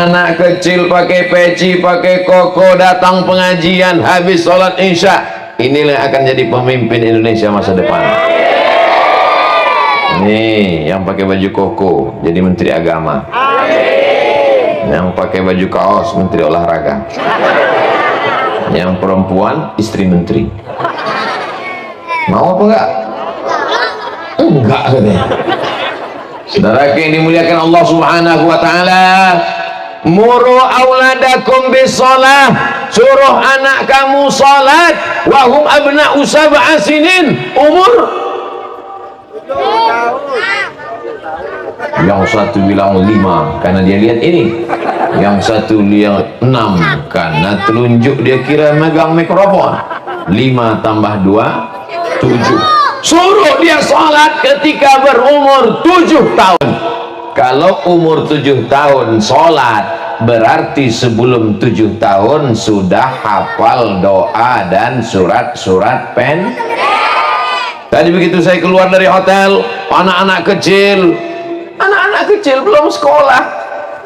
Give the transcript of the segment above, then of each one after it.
Anak kecil pakai peci, pakai koko, datang pengajian, habis sholat isya. Inilah yang akan jadi pemimpin Indonesia masa depan. Nih, yang pakai baju koko jadi menteri agama. Yang pakai baju kaos menteri olahraga. Yang perempuan istri menteri. Mau apa enggak? Enggak katanya. Saudara yang dimuliakan Allah Subhanahu wa taala, muru auladakum bisalah, suruh anak kamu salat, wa hum abna'u sab'a sinin, umur yang satu bilang 5 karena dia lihat ini, yang satu lihat 6 karena telunjuk dia kira megang mikrofon. 5 tambah 2 7. Suruh dia sholat ketika berumur 7 tahun. Kalau umur 7 tahun sholat, berarti sebelum 7 tahun sudah hafal doa dan surat-surat pendek. Tadi begitu saya keluar dari hotel, anak-anak kecil belum sekolah,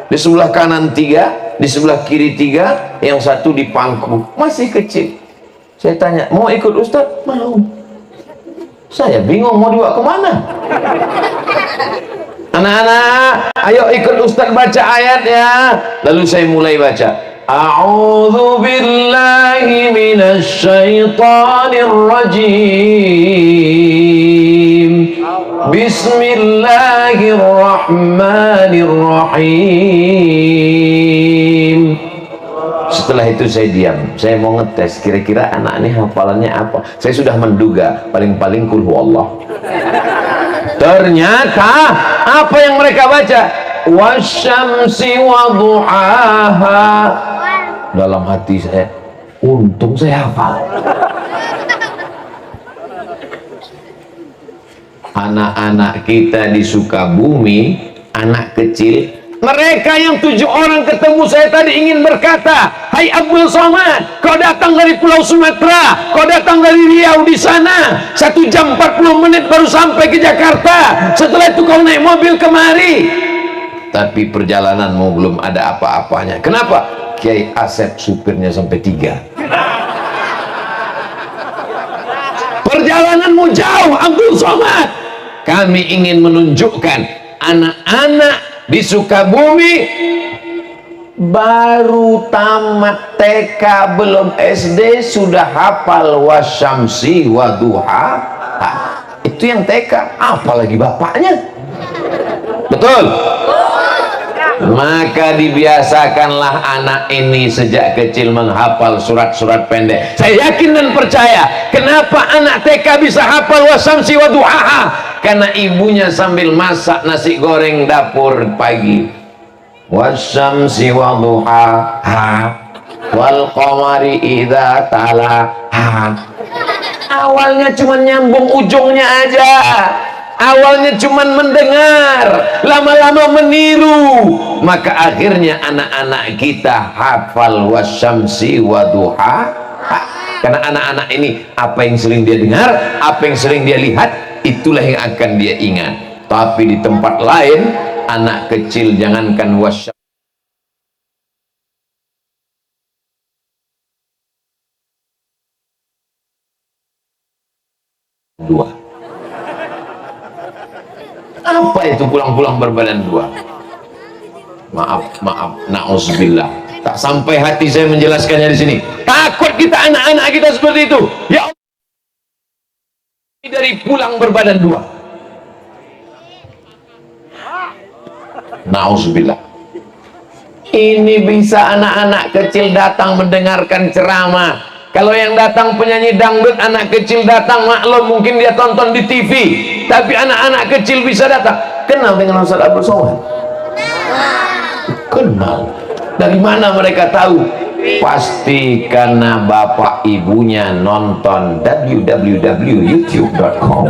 di sebelah kanan 3, di sebelah kiri 3, yang satu di pangku, masih kecil. Saya tanya, mau ikut Ustaz? Mau. Saya bingung mau dibawa kemana. Anak-anak, ayo ikut Ustaz baca ayat ya. Lalu saya mulai baca. A'udzu billahi minasy syaithanir rajim. Bismillahirrahmanirrahim. Setelah itu saya diam, saya mau ngetes kira-kira anak ini hafalannya apa. Saya sudah menduga paling-paling kul huwallah. Ternyata apa yang mereka baca? Wasyamsi waduhaha. Dalam hati saya, untung saya hafal. Anak-anak kita di Sukabumi, anak kecil, mereka yang 7 orang ketemu saya tadi ingin berkata, hai Abdul Somad, kau datang dari Pulau Sumatera, kau datang dari Riau di sana, 1 jam 40 menit baru sampai ke Jakarta, setelah itu kau naik mobil kemari. Tapi perjalananmu belum ada apa-apanya. Kenapa? Kiai Asep supirnya sampai 3. Perjalananmu jauh Abdul Somad. Kami ingin menunjukkan anak-anak di Sukabumi baru tamat TK belum SD sudah hafal wasyamsi waduha. Itu yang TK, apalagi bapaknya. Betul. Maka dibiasakanlah anak ini sejak kecil menghafal surat-surat pendek. Saya yakin dan percaya kenapa anak TK bisa hafal wasyamsi waduha, karena ibunya sambil masak nasi goreng dapur pagi, wasyamsi waduha wal qamari idza talaha. Awalnya cuma nyambung ujungnya aja, awalnya cuma mendengar, lama-lama meniru, maka akhirnya anak-anak kita hafal wasyamsi waduha. Karena anak-anak ini apa yang sering dia dengar, apa yang sering dia lihat, itulah yang akan dia ingat. Tapi di tempat lain, anak kecil jangankan wasyamsi 2. Apa itu pulang-pulang berbadan 2? Maaf, na'udzubillah. Tak sampai hati saya menjelaskannya di sini. Takut kita anak-anak kita seperti itu. Ya Allah, dari pulang berbadan 2. Na'udzubillah. Ini bisa anak-anak kecil datang mendengarkan ceramah. Kalau yang datang penyanyi dangdut, anak kecil datang, maklum mungkin dia tonton di TV. Tapi anak-anak kecil bisa datang. Kenal dengan Ustaz Abdul Somad? Kenal. Dari mana mereka tahu? Pasti karena bapak ibunya nonton www.youtube.com.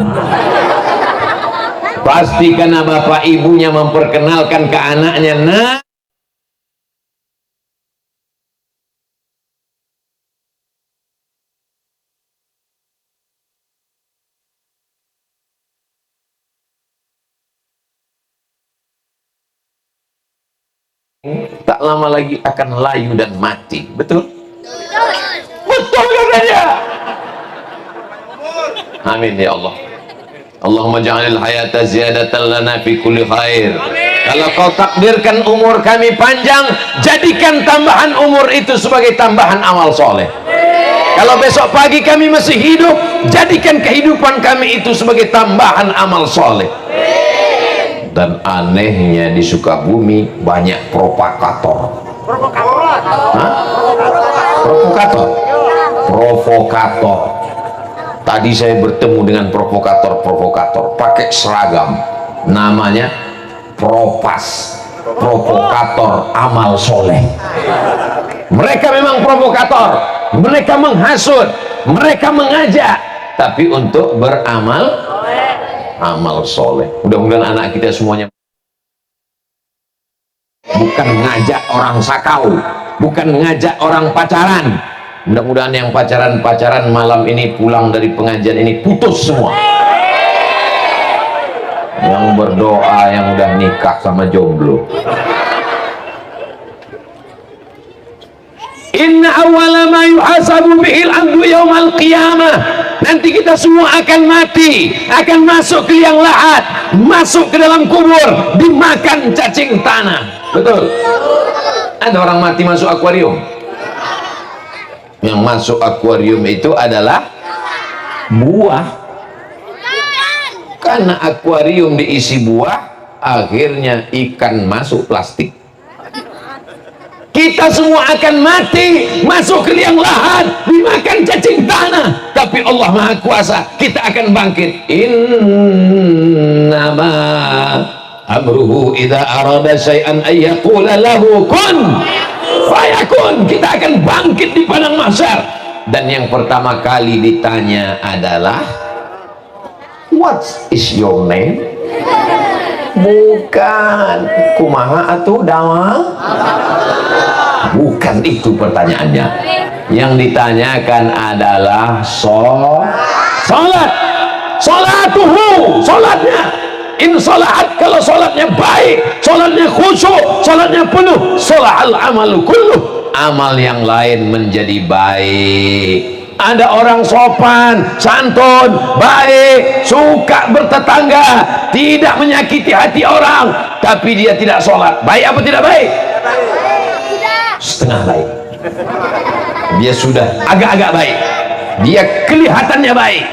Pasti karena bapak ibunya memperkenalkan ke anaknya, nah tak lama lagi akan layu dan mati. Betul? Betul katanya. Amin ya Allah. Allahumma ja'alil hayata ziyadatan lana fi kulli khair. Kalau kau takdirkan umur kami panjang, jadikan tambahan umur itu sebagai tambahan amal soleh. Kalau besok pagi kami masih hidup, jadikan kehidupan kami itu sebagai tambahan amal soleh. Dan anehnya di Sukabumi banyak provokator. Provokator. Tadi saya bertemu dengan provokator pakai seragam, namanya propas, provokator amal soleh. Mereka memang provokator, mereka menghasut, mereka mengajak, tapi untuk beramal amal soleh. Mudah-mudahan anak kita semuanya bukan ngajak orang sakau, bukan ngajak orang pacaran. Mudah-mudahan yang pacaran-pacaran malam ini pulang dari pengajian ini putus semua. Yang berdoa yang udah nikah sama jomblo. Inna awwala ma yuhasabu bihil abdu yaumal qiyamah. Nanti kita semua akan mati, akan masuk ke liang lahat, masuk ke dalam kubur, dimakan cacing tanah. Betul? Ada orang mati masuk akuarium. Yang masuk akuarium itu adalah buah. Karena akuarium diisi buah, akhirnya ikan masuk plastik. Kita semua akan mati, masuk ke liang lahat, dimakan cacing tanah. Tapi Allah Maha Kuasa, kita akan bangkit. Innama amruhu idza arada syai'an ay yaqula lahu kun fayakun. Kita akan bangkit di padang mahsyar, dan yang pertama kali ditanya adalah what is your name? Bukan kumaha atuh dawa, bukan itu pertanyaannya. Yang ditanyakan adalah salat, salatuhu, salatnya. In salat, kalau salatnya baik, salatnya khusyuk, salatnya penuh, salahal amalu kulluh, amal yang lain menjadi baik. Ada orang sopan, santun, baik, suka bertetangga, tidak menyakiti hati orang, tapi dia tidak sholat. Baik apa tidak baik? Setengah baik. Dia sudah agak-agak baik, dia kelihatannya baik.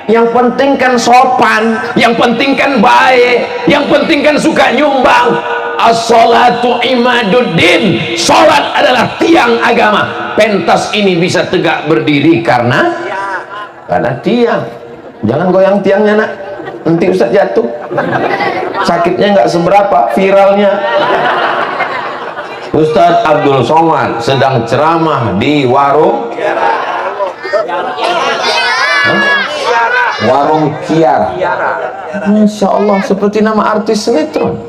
Yang penting kan sopan, yang penting kan baik, yang penting kan suka nyumbang. As-salatu imaduddin, salat adalah tiang agama. Pentas ini bisa tegak berdiri karena tiang. Jangan goyang tiangnya nak, nanti Ustaz jatuh. Sakitnya nggak seberapa, viralnya. Ustaz Abdul Somad sedang ceramah di warung warung Kiara. Masya Allah, seperti nama artis sinetron.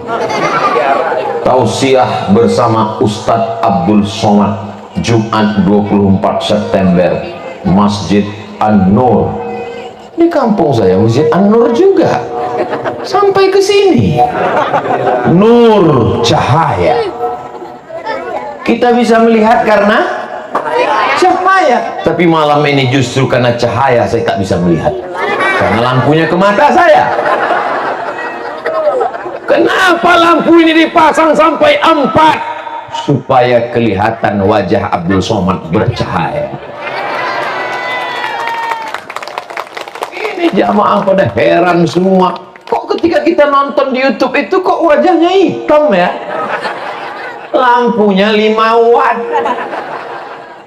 Tausiah bersama Ustadz Abdul Somad, Jumat 24 September, Masjid An-Nur. Di kampung saya Masjid An-Nur juga. Sampai ke sini. Nur, cahaya. Kita bisa melihat karena cahaya. Tapi malam ini justru karena cahaya saya tak bisa melihat. Karena lampunya ke mata saya. Kenapa lampu ini dipasang sampai 4? Supaya kelihatan wajah Abdul Somad bercahaya. Ini jamaah pada heran semua. Kok ketika kita nonton di YouTube itu kok wajahnya hitam ya? Lampunya 5 watt.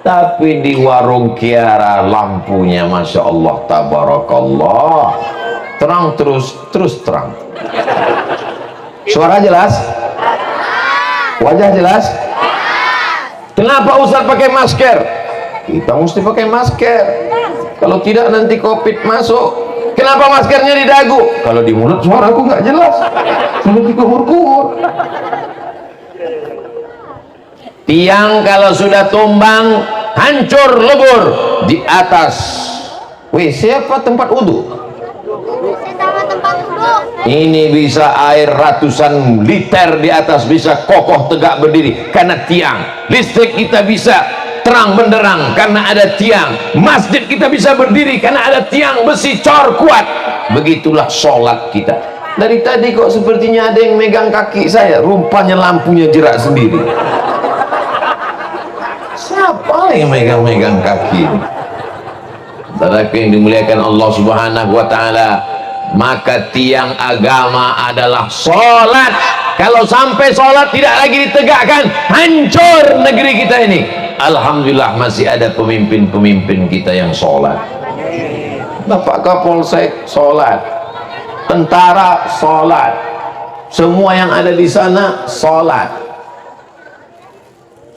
Tapi di warung Kiara lampunya Masya Allah, tabarakallah, terang, terus terang. Suara jelas? Wajah jelas? Kenapa Ustaz pakai masker? Kita mesti pakai masker. Kalau tidak nanti COVID masuk. Kenapa maskernya di dagu? Kalau di mulut suaraku nggak jelas. Kalau dikumur-kumur. Tiang kalau sudah tumbang hancur lebur. Di atas WC apa tempat wudhu? Tempat wudhu. Ini bisa air ratusan liter di atas bisa kokoh tegak berdiri karena tiang. Listrik kita bisa terang benderang karena ada tiang. Masjid kita bisa berdiri karena ada tiang besi cor kuat. Begitulah sholat kita. Dari tadi kok sepertinya ada yang megang kaki saya, rupanya lampunya jerak sendiri. Siapa yang megang-megang kaki? Saudaraku yang dimuliakan Allah Subhanahu wa Ta'ala, maka tiang agama adalah sholat. Kalau sampai sholat tidak lagi ditegakkan, hancur negeri kita ini. Alhamdulillah masih ada pemimpin-pemimpin kita yang sholat. Bapak Kapolsek sholat, tentara sholat, semua yang ada di sana sholat.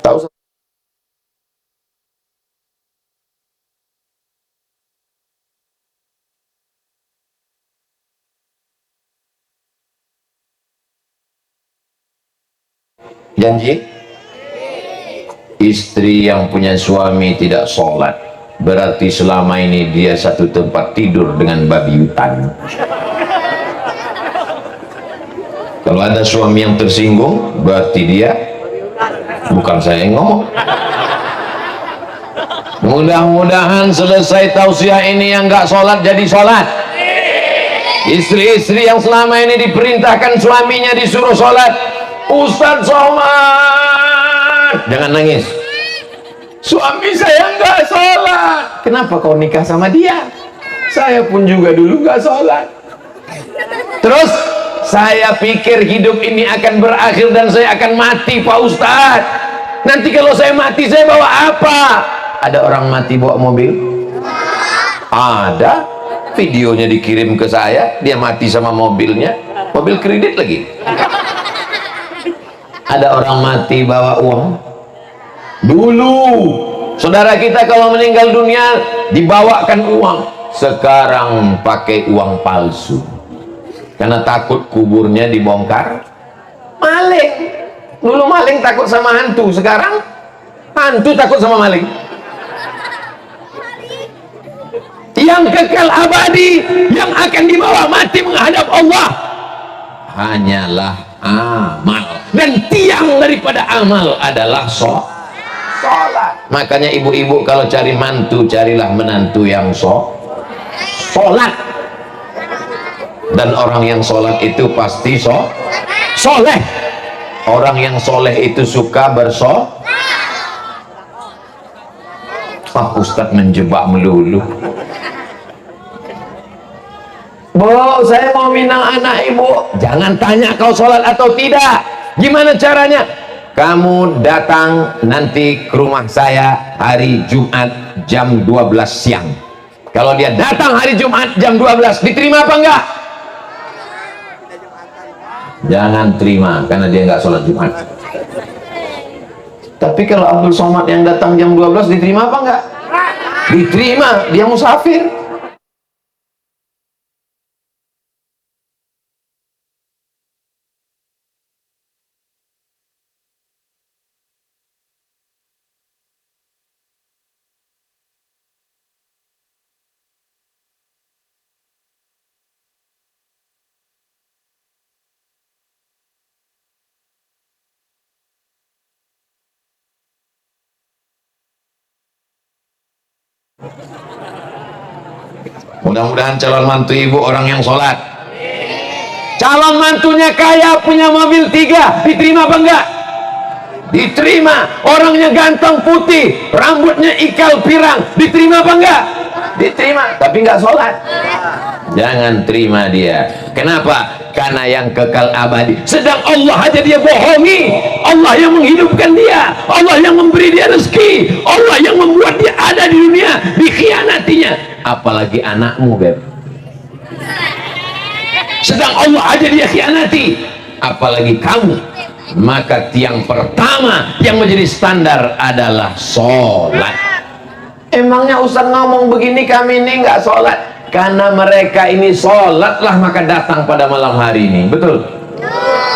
Tahu janji? Istri yang punya suami tidak sholat berarti selama ini dia satu tempat tidur dengan babi hutan. Kalau ada suami yang tersinggung berarti dia, bukan saya yang ngomong. Mudah-mudahan selesai tausiah ini yang nggak sholat jadi sholat. Istri-istri yang selama ini diperintahkan suaminya disuruh sholat, Ustadz Somad, jangan nangis. Suami saya nggak sholat. Kenapa kau nikah sama dia? Saya pun juga dulu nggak sholat. Terus saya pikir hidup ini akan berakhir dan saya akan mati, Pak Ustadz. Nanti kalau saya mati saya bawa apa? Ada orang mati bawa mobil? Ada. Videonya dikirim ke saya, dia mati sama mobilnya, mobil kredit lagi. Ada orang mati bawa uang. Dulu saudara kita kalau meninggal dunia dibawakan uang, sekarang pakai uang palsu karena takut kuburnya dibongkar maling. Dulu maling takut sama hantu, sekarang hantu takut sama maling. Yang kekal abadi, yang akan dibawa mati menghadap Allah hanyalah amal, dan tiang daripada amal adalah sholat. Makanya ibu-ibu kalau cari mantu, carilah menantu yang sholat. Dan orang yang sholat itu pasti soleh. Orang yang soleh itu suka Ustadz menjebak melulu. Bu, saya mau minang anak ibu. Jangan tanya kau sholat atau tidak. Gimana caranya? Kamu datang nanti ke rumah saya hari Jumat jam 12 siang. Kalau dia datang hari Jumat jam 12, diterima apa enggak? Jangan terima, karena dia enggak sholat Jumat. Tapi kalau Abdul Somad yang datang jam 12, diterima apa enggak? Diterima, dia musafir. Mudah-mudahan calon mantu ibu orang yang sholat. Calon mantunya kaya, punya mobil 3, diterima apa enggak? Diterima. Orangnya ganteng, putih, rambutnya ikal pirang, diterima apa enggak? Diterima, tapi enggak sholat. Jangan terima dia. Kenapa? Karena yang kekal abadi, sedang Allah aja dia bohongi. Allah yang menghidupkan dia, Allah yang memberi dia rezeki, Allah yang membuat dia ada di dunia, dikhianatinya. Apalagi anakmu, Beb. Sedang Allah aja dia khianati, apalagi kamu. Maka tiang pertama yang menjadi standar adalah sholat. Emangnya Ustaz ngomong begini kami ini nggak sholat? Karena mereka ini sholatlah maka datang pada malam hari ini. Betul?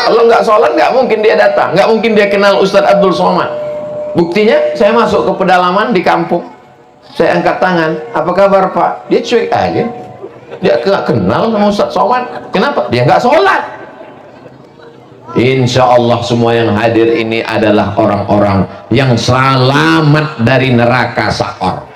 Kalau nggak sholat nggak mungkin dia datang, nggak mungkin dia kenal Ustaz Abdul Somad. Buktinya saya masuk ke pedalaman di kampung, saya angkat tangan, apa kabar Pak? Dia cuek aja. Dia nggak kenal sama Ustaz Somad. Kenapa? Dia nggak sholat. Insya Allah semua yang hadir ini adalah orang-orang yang selamat dari neraka sakor.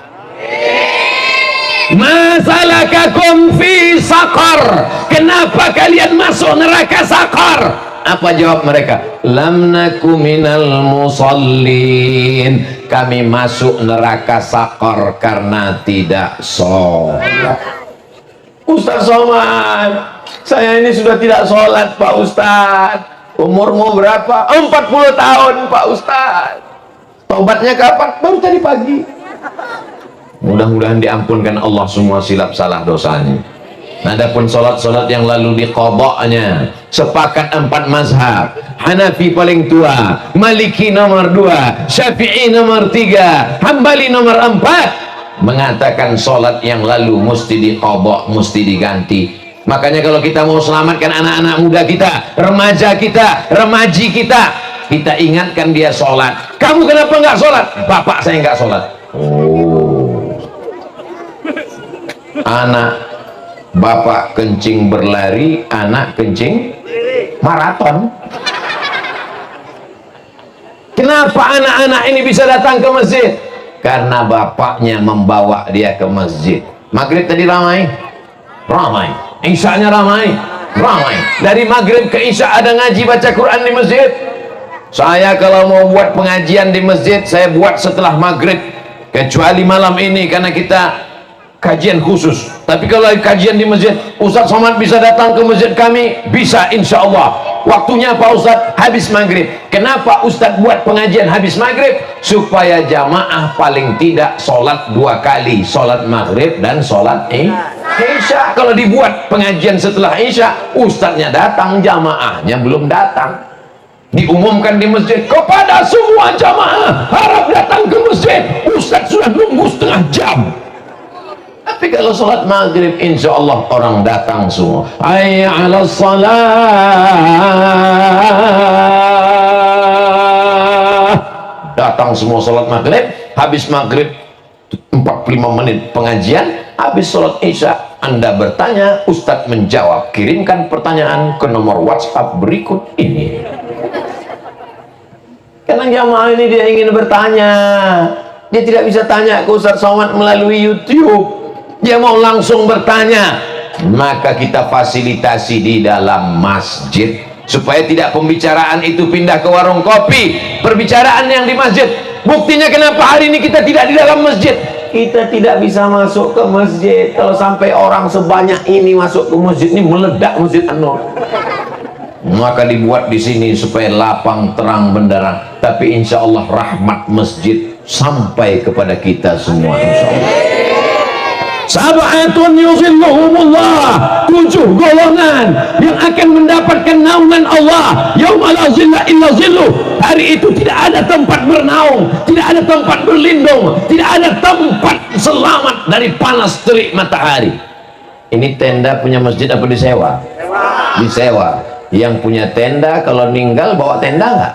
Masalakakum fi sakor, kenapa kalian masuk neraka sakor? Apa jawab mereka? Lam naku minal musallin, kami masuk neraka sakor karena tidak sholat. Ustaz Somad, saya ini sudah tidak sholat Pak Ustaz. Umurmu berapa? 40 tahun Pak Ustaz. Taubatnya kapan? Baru tadi pagi. Mudah-mudahan diampunkan Allah semua silap salah dosanya. Adapun sholat-sholat yang lalu diqadanya, sepakat 4 mazhab. Hanafi paling tua, Maliki nomor 2, Syafi'i nomor 3, Hambali nomor 4, mengatakan sholat yang lalu mesti diqadha, mesti diganti. Makanya kalau kita mau selamatkan anak-anak muda kita, remaja kita, remaji kita, kita ingatkan dia sholat. Kamu kenapa nggak sholat? Bapak saya nggak sholat. Oh, anak bapak kencing berlari, anak kencing maraton. Kenapa anak-anak ini bisa datang ke masjid? Karena bapaknya membawa dia ke masjid. Maghrib tadi ramai, ramai. Isya'nya ramai, ramai. Dari maghrib ke isya' ada ngaji baca Quran di masjid. Saya kalau mau buat pengajian di masjid, saya buat setelah maghrib, kecuali malam ini karena kita kajian khusus. Tapi kalau kajian di masjid, Ustaz Somad bisa datang ke masjid kami, bisa insya Allah. Waktunya Pak Ustaz habis maghrib. Kenapa Ustaz buat pengajian habis maghrib? Supaya jamaah paling tidak sholat 2 kali, sholat maghrib dan sholat isya. Kalau dibuat pengajian setelah isya, Ustaznya datang, jamaahnya belum datang. Diumumkan di masjid, kepada semua jamaah harap datang ke masjid, Ustaz sudah nunggu setengah jam. Tapi kalau sholat maghrib, insya Allah orang datang semua. Hayya 'alas shalah. Datang semua sholat maghrib. Habis maghrib 45 menit pengajian. Habis sholat isya, Anda bertanya, Ustadz menjawab. Kirimkan pertanyaan ke nomor WhatsApp berikut ini. Karena jamaah ini dia ingin bertanya, dia tidak bisa tanya ke Ustadz Somad melalui YouTube. Dia mau langsung bertanya, maka kita fasilitasi di dalam masjid supaya tidak pembicaraan itu pindah ke warung kopi, perbicaraan yang di masjid. Buktinya kenapa hari ini kita tidak di dalam masjid? Kita tidak bisa masuk ke masjid. Kalau sampai orang sebanyak ini masuk ke masjid, ini meledak Masjid An-Nur. Maka dibuat di sini supaya lapang terang benderang. Tapi insya Allah rahmat masjid sampai kepada kita semua insya Allah. Sab'atun yuzilluhumullah, 7 golongan yang akan mendapatkan naungan Allah yauma la zilla illa zilluh. Hari itu tidak ada tempat bernaung, tidak ada tempat berlindung, tidak ada tempat selamat dari panas terik matahari. Ini tenda punya masjid apa disewa? Disewa. Yang punya tenda kalau meninggal bawa tenda nggak?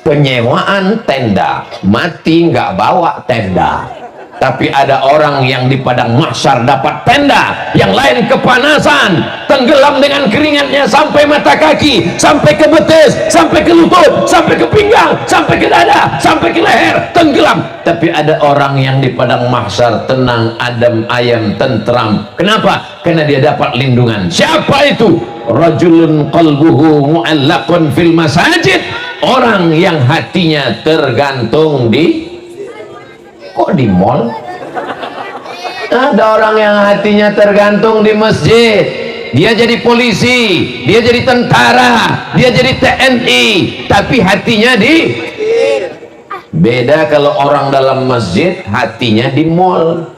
Penyewaan tenda, mati nggak bawa tenda. Tapi ada orang yang di padang mahsyar dapat tenda, yang lain kepanasan, tenggelam dengan keringatnya sampai mata kaki, sampai ke betis, sampai ke lutut, sampai ke pinggang, sampai ke dada, sampai ke leher, tenggelam. Tapi ada orang yang di padang mahsyar tenang, adem ayem, tentram. Kenapa? Karena dia dapat lindungan. Siapa itu? Rajulun qalbuhu mu'allaqun fil masajid, orang yang hatinya tergantung di, kok di mall? Ada orang yang hatinya tergantung di masjid. Dia jadi polisi, dia jadi tentara, dia jadi TNI, tapi hatinya di. Beda kalau orang dalam masjid hatinya di mall.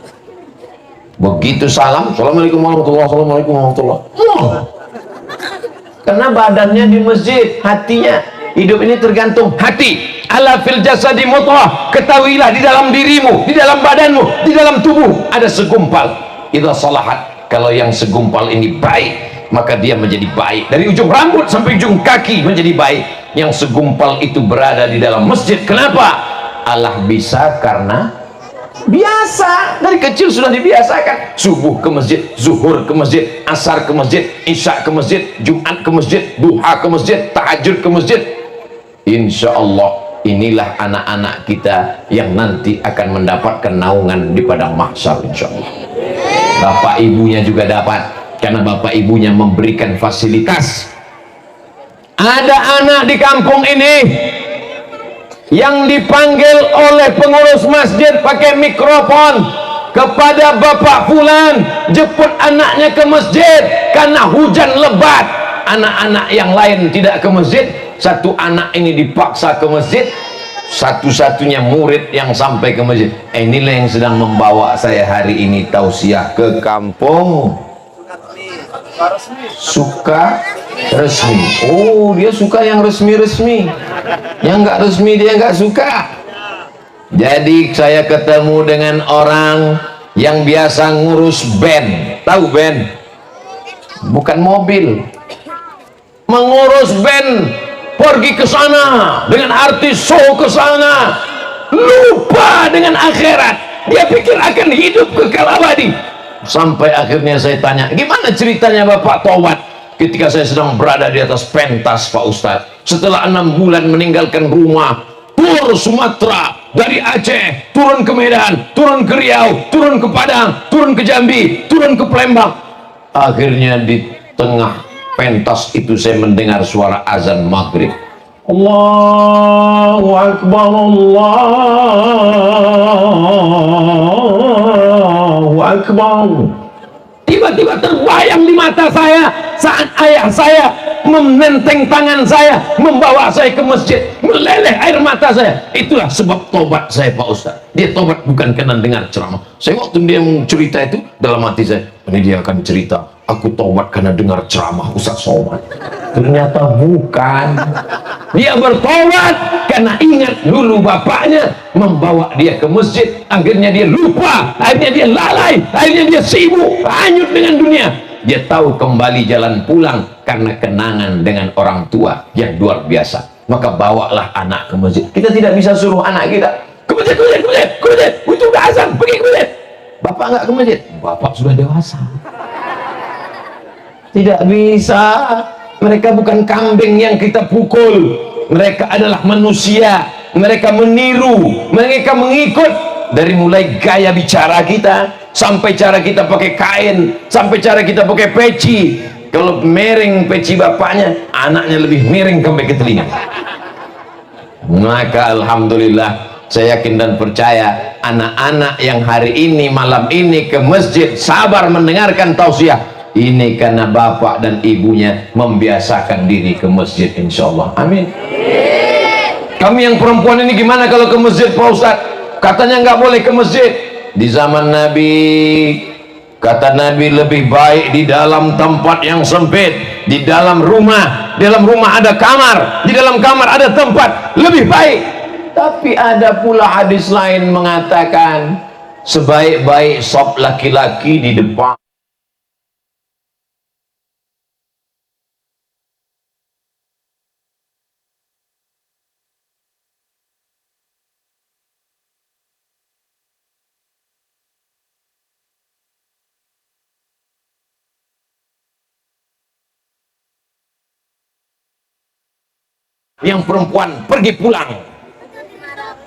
Begitu salam, assalamualaikum warahmatullahi wabarakatuh, assalamualaikum warahmatullahi wabarakatuh. Karena badannya di masjid, hatinya. Hidup ini tergantung hati. Ala fil jasadi mudghah, ketahuilah di dalam dirimu, di dalam badanmu, di dalam tubuh ada segumpal. Idza salahat, kalau yang segumpal ini baik, maka dia menjadi baik. Dari ujung rambut sampai ujung kaki menjadi baik. Yang segumpal itu berada di dalam masjid. Kenapa? Allah bisa karena biasa, dari kecil sudah dibiasakan. Subuh ke masjid, zuhur ke masjid, asar ke masjid, isya ke masjid, jumat ke masjid, duha ke masjid, tahajud ke masjid. Insya Allah inilah anak-anak kita yang nanti akan mendapatkan naungan di padang mahsyar, insya Allah. Bapak ibunya juga dapat, karena bapak ibunya memberikan fasilitas. Ada anak di kampung ini yang dipanggil oleh pengurus masjid pakai mikrofon, kepada bapak fulan jemput anaknya ke masjid karena hujan lebat. Anak-anak yang lain tidak ke masjid, satu anak ini dipaksa ke masjid, satu-satunya murid yang sampai ke masjid. Inilah yang sedang membawa saya hari ini tausiah ke kampung suka resmi. Oh, dia suka yang resmi-resmi, yang nggak resmi dia nggak suka. Jadi saya ketemu dengan orang yang biasa ngurus band. Tahu band? Bukan mobil, mengurus band. Pergi ke sana dengan artis, show ke sana, lupa dengan akhirat. Dia pikir akan hidup kekal abadi. Sampai akhirnya saya tanya, gimana ceritanya Bapak tobat? Ketika saya sedang berada di atas pentas, Pak Ustadz, setelah 6 bulan meninggalkan rumah, tur Sumatera, dari Aceh turun ke Medan, turun ke Riau, turun ke Padang, turun ke Jambi, turun ke Palembang. Akhirnya di tengah pentas itu saya mendengar suara azan maghrib. Allahu Akbar, Allahu Akbar. Tiba-tiba terbayang di mata saya saat ayah saya menenteng tangan saya, membawa saya ke masjid, meleleh air mata saya. Itulah sebab tobat saya, Pak Ustaz. Dia tobat bukan karena dengar ceramah. Saya waktu dia cerita itu, dalam hati saya, ini dia akan cerita, aku tobat karena dengar ceramah Ustaz Somad. Ternyata bukan. Dia bertobat karena ingat dulu bapaknya membawa dia ke masjid. Akhirnya dia lupa, akhirnya dia lalai, akhirnya dia sibuk, hanyut dengan dunia. Dia tahu kembali jalan pulang karena kenangan dengan orang tua yang luar biasa. Maka bawalah anak ke masjid. Kita tidak bisa suruh anak kita ke masjid, ke masjid, ke masjid, ke masjid. Itu udah azan, pergi ke masjid. Bapak nggak ke masjid, bapak sudah dewasa. Tidak bisa. Mereka bukan kambing yang kita pukul. Mereka adalah manusia. Mereka meniru, mereka mengikut. Dari mulai gaya bicara kita, sampai cara kita pakai kain, sampai cara kita pakai peci. Kalau miring peci bapaknya, anaknya lebih miring sampai ke telinga. Maka alhamdulillah, saya yakin dan percaya anak-anak yang hari ini, malam ini ke masjid sabar mendengarkan tausiah, ini karena bapak dan ibunya membiasakan diri ke masjid, insyaallah. Amin. Kami yang perempuan ini gimana kalau ke masjid, Pak Ustaz? Katanya nggak boleh ke masjid. Di zaman Nabi, kata Nabi, lebih baik di dalam tempat yang sempit, di dalam rumah. Di dalam rumah ada kamar, di dalam kamar ada tempat, lebih baik. Tapi ada pula hadis lain mengatakan, sebaik-baik sop laki-laki di depan. Yang perempuan pergi pulang.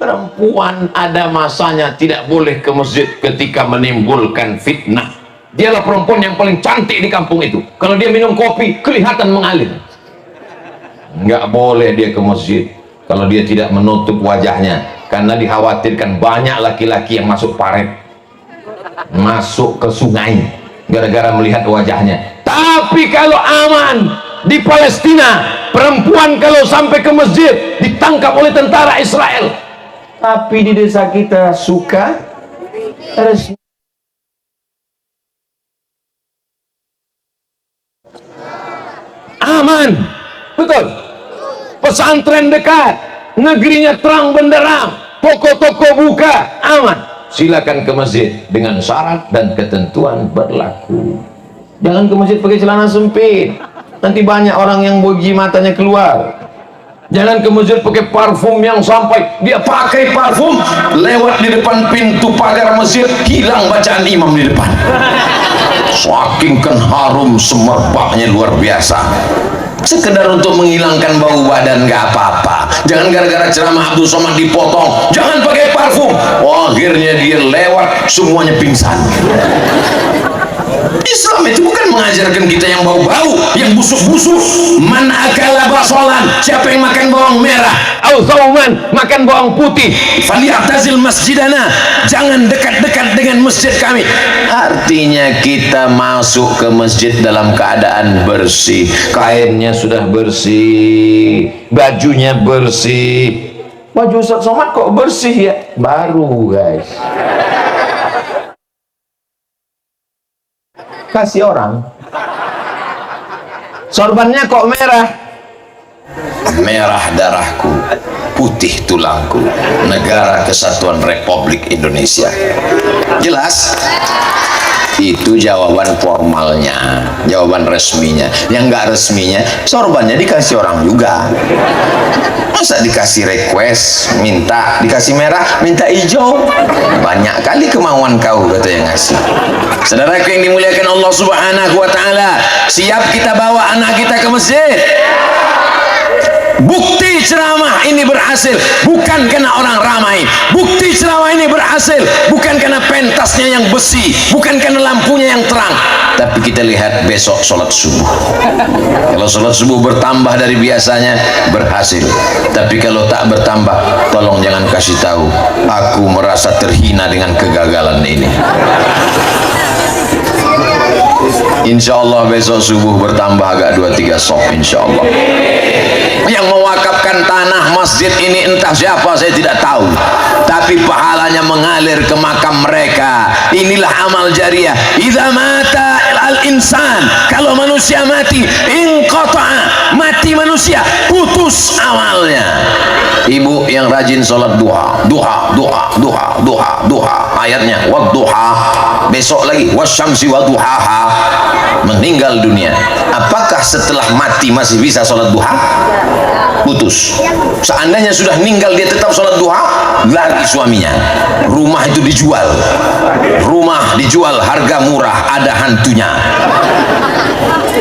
Perempuan ada masanya tidak boleh ke masjid ketika menimbulkan fitnah. Dialah perempuan yang paling cantik di kampung itu. Kalau dia minum kopi kelihatan mengalir. Nggak boleh dia ke masjid kalau dia tidak menutup wajahnya, karena dikhawatirkan banyak laki-laki yang masuk paret, masuk ke sungai gara-gara melihat wajahnya. Tapi kalau aman di Palestina, perempuan kalau sampai ke masjid ditangkap oleh tentara Israel. Tapi di desa kita suka resmi. Aman, betul. Pesantren dekat, negerinya terang benderang, toko-toko buka, aman. Silakan ke masjid dengan syarat dan ketentuan berlaku. Jangan ke masjid pakai celana sempit. Nanti banyak orang yang boji matanya keluar. Jangan ke masjid pakai parfum yang sampai dia pakai parfum lewat di depan pintu pagar masjid hilang bacaan imam di depan. Saking kan harum semerbaknya luar biasa. Sekedar untuk menghilangkan bau badan gak apa-apa. Jangan gara-gara ceramah Abdul Somad dipotong, jangan pakai parfum. Oh, akhirnya dia lewat semuanya pingsan. Islam itu bukan mengajarkan kita yang bau-bau, yang busuk-busuk. Man akala basolan, siapa yang makan bawang merah, au sauman, makan bawang putih, falyatazil masjidana, jangan dekat-dekat dengan masjid kami. Artinya kita masuk ke masjid dalam keadaan bersih, kainnya sudah bersih, bajunya bersih. Baju Ustaz Somad kok bersih ya? Baru guys. Kasih orang. Sorbannya kok merah? Merah darahku, putih tulangku, Negara Kesatuan Republik Indonesia. Jelas? Itu jawaban formalnya, jawaban resminya. Yang nggak resminya, sorbannya dikasih orang juga. Masa dikasih request, minta, dikasih merah, minta hijau. Banyak kali kemauan kau, kata yang ngasih. Saudaraku yang dimuliakan Allah Subhanahu wa Ta'ala, siap kita bawa anak kita ke masjid. Bukti ceramah ini berhasil bukan karena orang ramai. Bukti ceramah ini berhasil bukan karena pentasnya yang besi, bukan karena lampunya yang terang. Tapi kita lihat besok sholat subuh. Kalau sholat subuh bertambah dari biasanya, berhasil. Tapi kalau tak bertambah, tolong jangan kasih tahu. Aku merasa terhina dengan kegagalan ini. Insya Allah besok subuh bertambah agak 2-3 sop insya Allah. Yang mewakafkan tanah masjid ini entah siapa, saya tidak tahu, tapi pahalanya mengalir ke makam mereka. Inilah amal jariah. Idza mata al-insan, kalau manusia mati, inqata'a, mati manusia, putus amalnya. Ibu yang rajin sholat duha, duha, duha, duha, duha, duha, ayatnya wadduha, besok lagi wasyamsi wadduhaha, meninggal dunia. Apakah setelah mati masih bisa sholat duha? Putus. Seandainya sudah meninggal dia tetap sholat duha, lari suaminya. Rumah itu dijual, rumah dijual harga murah, ada hantunya.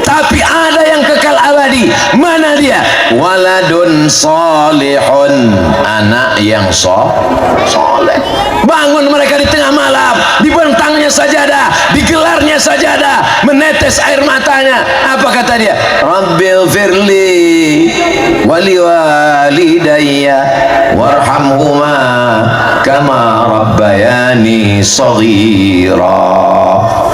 Tapi ada yang kekal abadi. Mana dia? Waladun solihun, anak yang soleh. Bangun mereka di tengah malam, dibentangnya sajadah, digelarnya sajadah, menetes air matanya. Apa kata dia? Rabbil firli wali walidayya warhamhuma kama rabbayani shaghira.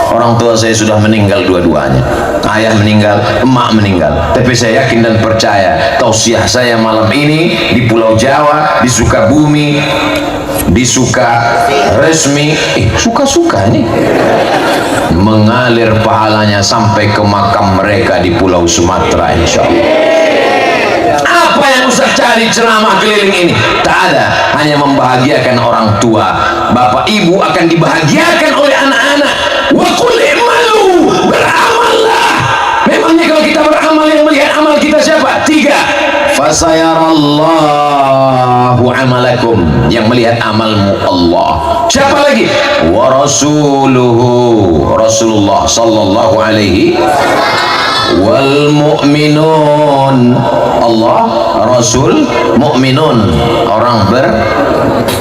Orang tua saya sudah meninggal dua-duanya. Ayah meninggal, emak meninggal. Tapi saya yakin dan percaya tausiah saya malam ini di Pulau Jawa, di Sukabumi, di Sukaresmi, suka-suka nih, mengalir pahalanya sampai ke makam mereka di Pulau Sumatera insya Allah. Apa yang Ustaz cari ceramah keliling ini? Tak ada, hanya membahagiakan orang tua. Bapak ibu akan dibahagiakan oleh anak-anak. Wa qul i'malu, beramallah. Memangnya kalau kita beramal, yang melihat amal kita siapa? 3. Fasayarallahu amalakum, yang melihat amalmu Allah. Siapa lagi? Wa rasuluhu, Rasulullah sallallahu alaihi wal mu'minun, Allah, Rasul, mu'minun, orang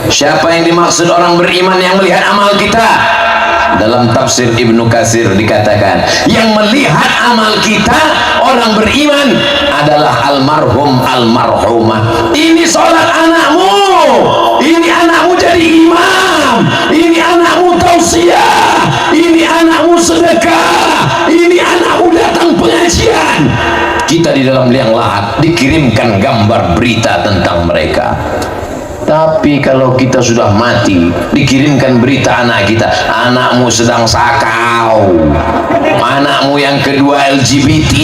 siapa yang dimaksud orang beriman yang melihat amal kita? Dalam tafsir Ibnu Katsir dikatakan yang melihat amal kita orang beriman adalah almarhum almarhumah. Ini sholat anakmu, ini anakmu jadi imam, ini anakmu tausiah, ini anakmu sedekah, ini anakmu datang pengajian. Kita di dalam liang lahat dikirimkan gambar berita tentang mereka. Tapi kalau kita sudah mati, dikirimkan berita anak kita, anakmu sedang sakau, anakmu yang kedua LGBT,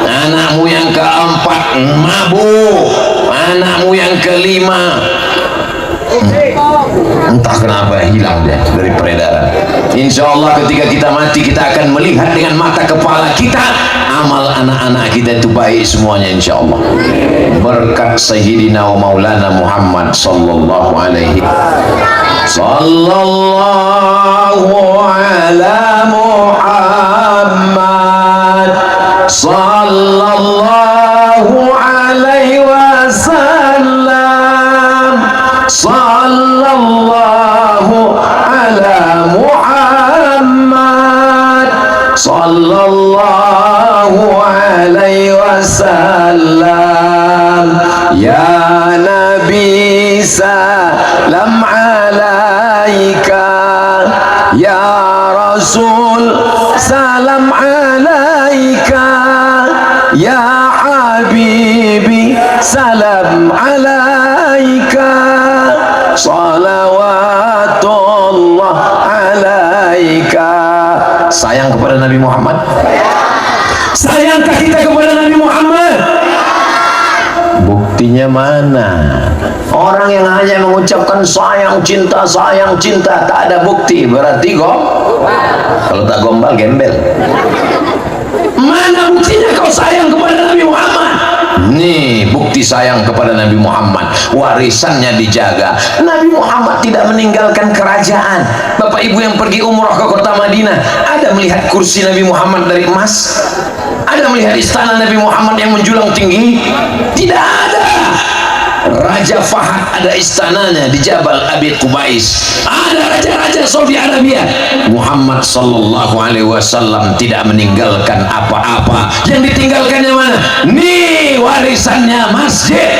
anakmu yang keempat mabuk, anakmu yang kelima entah kenapa hilang dia dari peredaran. Insya Allah ketika kita mati kita akan melihat dengan mata kepala kita amal anak-anak kita itu baik semuanya insya Allah, berkat Sayyidina wa Maulana Muhammad sallallahu alaihi ala Muhammad sallallahu alaihi wasallam, sallallahu ala Muhammad sallallahu alaihi wasallam. Ya Nabi salam alaika, ya Rasul salam alaika, ya Habibi salam alaika, salawatullah alaika. Sayang kepada Nabi Muhammad? Sayangkah kita kepada Nabi Muhammad? Buktinya mana? Orang yang hanya mengucapkan sayang cinta tak ada bukti, berarti kalau tak gombal gembel. Mana buktinya kau sayang kepada Nabi Muhammad? Nih bukti sayang kepada Nabi Muhammad, warisannya dijaga. Nabi Muhammad tidak meninggalkan kerajaan. Bapak ibu yang pergi umrah ke kota Madinah, ada melihat kursi Nabi Muhammad dari emas? Ada melihat istana Nabi Muhammad yang menjulang tinggi? Tidak ada. Raja Fahad ada istananya di Jabal Abi Qubais. Ada raja-raja Saudi Arabia. Muhammad sallallahu alaihi wasallam tidak meninggalkan apa-apa. Yang ditinggalkannya mana? Nih warisannya masjid.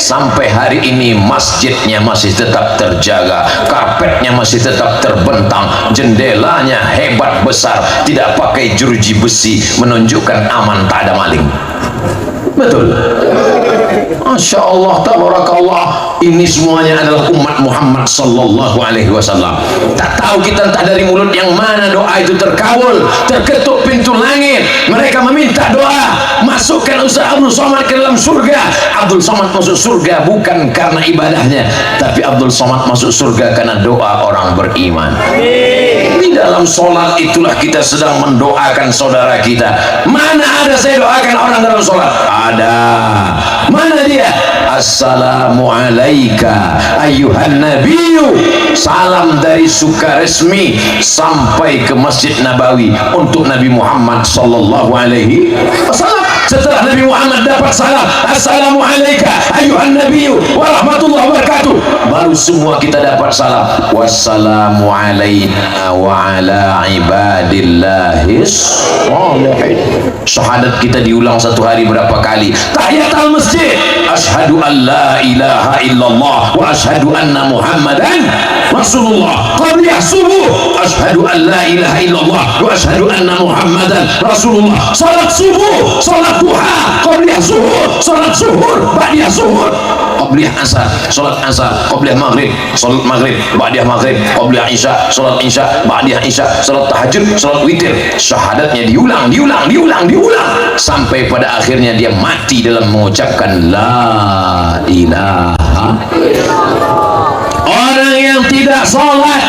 Sampai hari ini masjidnya masih tetap terjaga, karpetnya masih tetap terbentang, jendelanya hebat besar, tidak pakai jeruji besi, menunjukkan aman tak ada maling. Betul. Masya Allah, tabarakallah. Ini semuanya adalah umat Muhammad sallallahu alaihi wasallam. Tak tahu kita entah dari mulut yang mana doa itu terkabul, terketuk pintu langit. Mereka meminta doa, masukkan Ustaz Abdul Somad ke dalam surga. Abdul Somad masuk surga bukan karena ibadahnya, tapi Abdul Somad masuk surga karena doa orang beriman. Di dalam sholat itulah kita sedang mendoakan saudara kita. Mana ada saya doakan orang dalam sholat? Ada. Mana dia? Assalamu alaika ayyuhan nabiyyu. Salam dari Sukaresmi sampai ke Masjid Nabawi untuk Nabi Muhammad sallallahu alaihi wasallam. Setelah Nabi Muhammad dapat salam, assalamu alaika ayyuhan nabiyyu wa rahmatullahi wa barakatuh, baru semua kita dapat salam, wassalamu alaina wa ala ibadillahis sholihin. Syahadat kita diulang satu hari berapa kali? Tahiyat al-masjid, asyhadu an la ilaha illallah wa asyhadu anna muhammadan rasulullah. Qabliyah subuh, asyhadu an la ilaha illallah wa asyhadu anna muhammadan rasulullah. Salat subuh, salat duha, qabliyah zuhur, salat zuhur, ba'diyah zuhur, qabliyah asar, salat asar, qabliyah maghrib, salat maghrib, ba'diyah maghrib, qabliyah isya, salat isya, ba'diyah isya, salat tahajud, salat witir. Syahadatnya diulang sampai pada akhirnya dia mati dalam mengucapkan la ilaha. Orang yang tidak sholat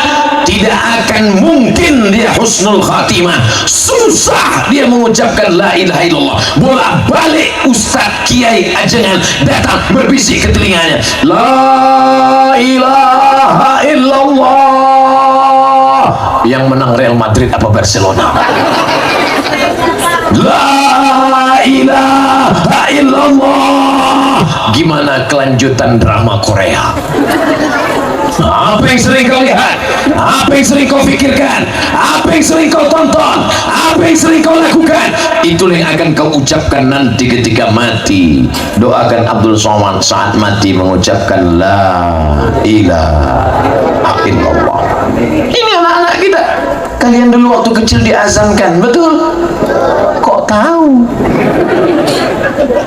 tidak akan mungkin dia husnul khatimah. Susah dia mengucapkan la ilaha illallah. Bolak-balik ustaz kiai ajengan datang berbisik ke telinganya, la ilaha illallah. Yang menang Real Madrid apa Barcelona? La ilaha illallah. Gimana kelanjutan drama Korea? Apa yang sering kau lihat? Apa yang sering kau pikirkan? Apa yang sering kau tonton? Apa yang sering kau lakukan? Itulah yang akan kau ucapkan nanti ketika mati. Doakan Abdul Somad saat mati mengucapkan la ilaha illallah. Ini anak-anak kita. Kalian dulu waktu kecil diazankan, betul? Kok tahu?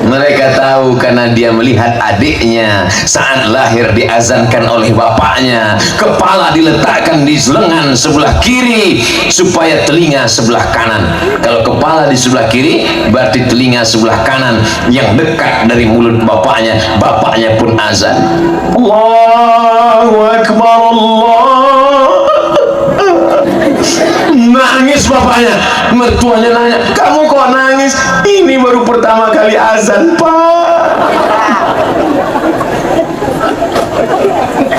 Mereka tahu karena dia melihat adiknya saat lahir diazankan oleh bapaknya. Kepala diletakkan di lengan sebelah kiri supaya telinga sebelah kanan. Kalau kepala di sebelah kiri berarti telinga sebelah kanan yang dekat dari mulut bapaknya. Bapaknya pun azan. Allahu Akbar, Allah. mertuanya nanya, kamu kok nangis? Ini baru pertama kali azan, Pak.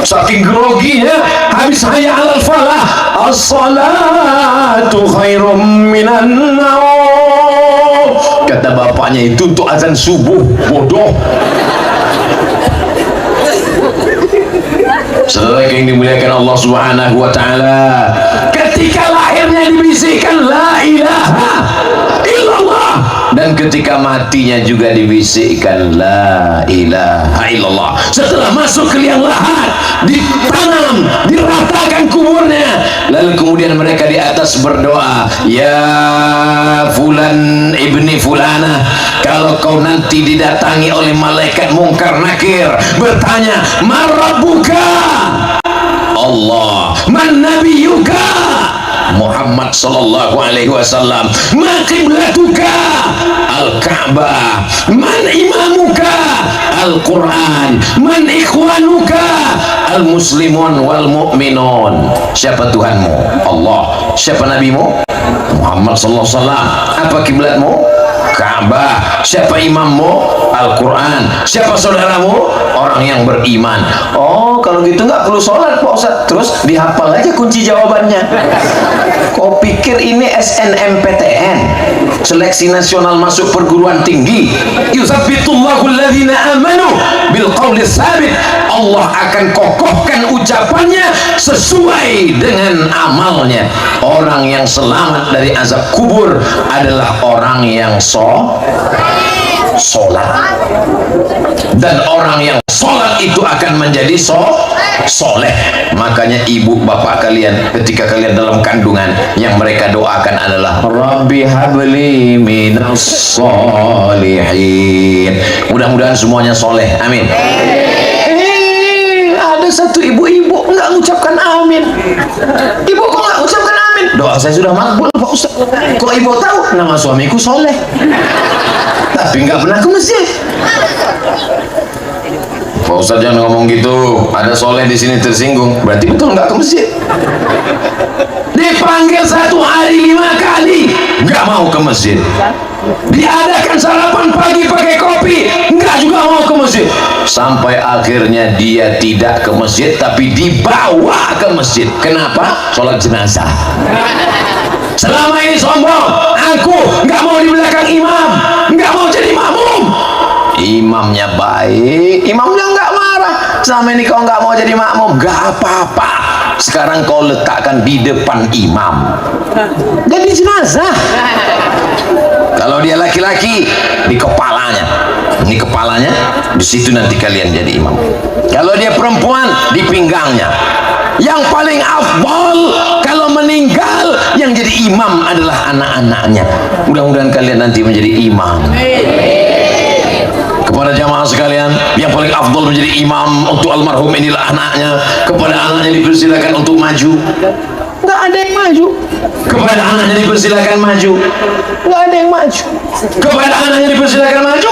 Saking groginya, habis hayya 'alal falah, as-salatu khairum minan naum. Kata bapaknya, itu untuk azan subuh, bodoh. Saudara yang dimuliakan Allah Subhanahu wa taala, ketika lahirnya dibisikkan la ilaha illallah, dan ketika matinya juga dibisikkan la ilaha illallah. Setelah masuk ke liang lahat, ditanam, diratakan kuburnya, lalu kemudian mereka di atas berdoa, ya fulan ibni fulana, kalau kau nanti didatangi oleh malaikat mungkar nakir bertanya, marabuka, Allah, man nabiyuka, Muhammad sallallahu alaihi wasallam, ma qiblatuka, al-Ka'bah, man imamuka, Al-Quran, man ikhwanuka, al-muslimun wal mu'minun. Siapa Tuhanmu? Allah. Siapa nabimu? Muhammad sallallahu alaihi wasallam. Apa kiblatmu? Ka'bah. Siapa imammu? Al-Quran. Siapa saudaramu? Orang yang beriman. Oh, kalau gitu nggak perlu sholat, Pak Ustaz. Terus dihafal aja kunci jawabannya. Kau pikir ini SNMPTN, seleksi nasional masuk perguruan tinggi? Yutsabbitullahu alladhina amanu bil qawli tsabit. Allah akan kokohkan ucapannya sesuai dengan amalnya. Orang yang selamat dari azab kubur adalah orang yang sholat, dan orang yang sholat itu akan menjadi soleh. Makanya ibu bapak kalian ketika kalian dalam kandungan, yang mereka doakan adalah Rabbi habli minas solihin. Mudah-mudahan semuanya soleh, amin. Ada satu ibu-ibu nggak mengucapkan amin. Ibu kok nggak mengucapkan amin? Doa saya sudah makbul, Pak Ustaz. Kok ibu tahu? Nama suamiku soleh, tapi nggak pernah ke masjid. Pak Ustaz jangan ngomong gitu, ada soleh di sini tersinggung, berarti betul nggak ke masjid. Dipanggil 1 hari 5 kali, nggak mau ke masjid. Diadakan sarapan pagi pakai kopi, nggak juga mau ke masjid. Sampai akhirnya dia tidak ke masjid, tapi dibawa ke masjid. Kenapa? Sholat jenazah. Selama ini sombong, aku nggak mau di belakang imam, nggak mau jadi makmum. Imamnya baik, imamnya nggak marah. Selama ini kau nggak mau jadi makmum, nggak apa-apa. Sekarang kau letakkan di depan imam, jadi jenazah. Kalau dia laki-laki, di kepalanya, ini kepalanya, di situ nanti kalian jadi imam. Kalau dia perempuan, di pinggangnya. Yang paling afdal kalau meninggal, yang jadi imam adalah anak-anaknya. Mudah-mudahan kalian nanti menjadi imam. Kepada jamaah sekalian, yang paling afdal menjadi imam untuk almarhum inilah anaknya. Kepada anaknya dipersilakan untuk maju, nggak ada yang maju. Kepada anaknya dipersilakan maju, nggak ada yang maju. Kepada anaknya dipersilakan maju,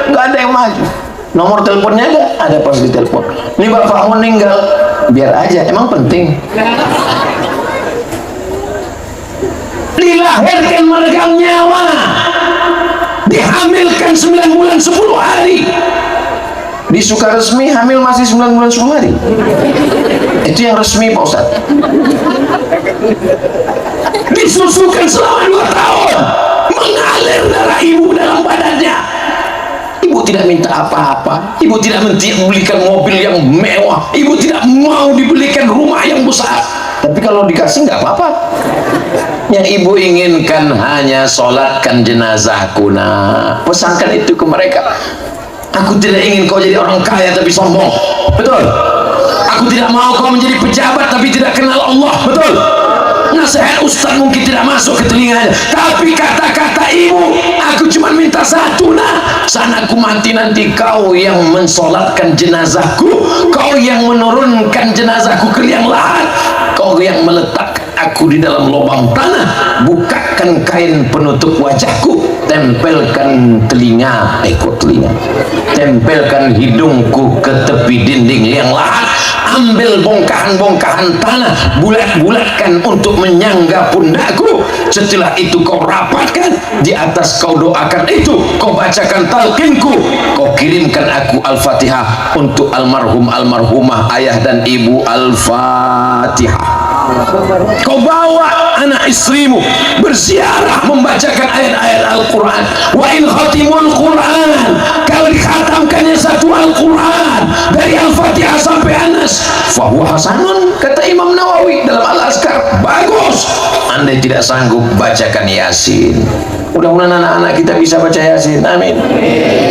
nggak ada yang maju. Nomor teleponnya ada pas di telepon. Ini bapak meninggal, biar aja, emang penting. Dilahirkan meregang nyawa, dihamilkan 9 bulan 10 hari. Di Sukaresmi hamil masih 9 bulan 10 hari. Itu yang resmi, Pak Ustaz. Disusukan selama 2 tahun, mengalir darah ibu dalam badannya. Ibu tidak minta apa-apa, ibu tidak membelikan mobil yang mewah, ibu tidak mau dibelikan rumah yang besar, tapi kalau dikasih nggak apa-apa. Yang ibu inginkan hanya sholatkan jenazahku. Nah, pesankan itu ke mereka. Aku tidak ingin kau jadi orang kaya tapi sombong, betul. Aku tidak mau kau menjadi pejabat tapi tidak kenal Allah, betul. Nasihat ustaz mungkin tidak masuk ke telinganya, tapi kata-kata ibu, aku cuma minta satu, nah, saat aku mati nanti kau yang mensolatkan jenazahku, kau yang menurunkan jenazahku ke liang lahat, kau yang meletakkan aku di dalam lubang tanah, bukakan kain penutup wajahku, tempelkan telinga, tempelkan hidungku ke tepi dinding liang lahat, ambil bongkahan-bongkahan tanah, bulat-bulatkan untuk menyangga pundakku. Setelah itu kau rapatkan, di atas kau doakan itu, kau bacakan talqinku, kau kirimkan aku Al-Fatihah untuk almarhum almarhumah ayah dan ibu. Al-Fatihah. Kau bawa anak istrimu berziarah membacakan ayat-ayat Al-Quran. Wa in khatimul Quran, kalau dikhatamkannya satu Al-Quran dari Al-Fatihah sampai Anas, fahuwa hasanun, kata Imam Nawawi dalam Al-Azkar, bagus. Andai tidak sanggup, bacakan Yasin. Mudah-mudahan anak-anak kita bisa baca Yasin, amin.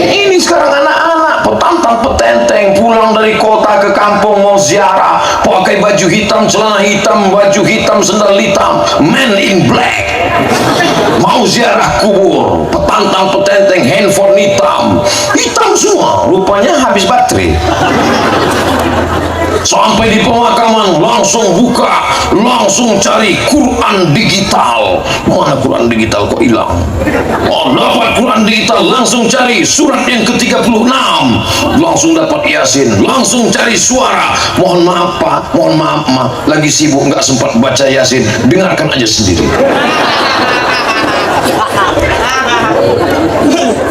Ini sekarang anak-anak petantang petenteng pulang dari kota ke kampung mau ziarah, pakai baju hitam, celana hitam, baju hitam, sendal hitam, man in black, mau ziarah kubur, petantang petenteng, handphone hitam, hitam semua, rupanya habis baterai. Sampai di pemakaman langsung buka, langsung cari Quran digital. Mana Quran digital kok hilang? Oh, dapat Quran digital, langsung cari surat yang ke-36, langsung dapat Yasin, langsung cari suara. Mohon maaf Pak, mohon maaf Ma, lagi sibuk nggak sempat baca Yasin, dengarkan aja sendiri.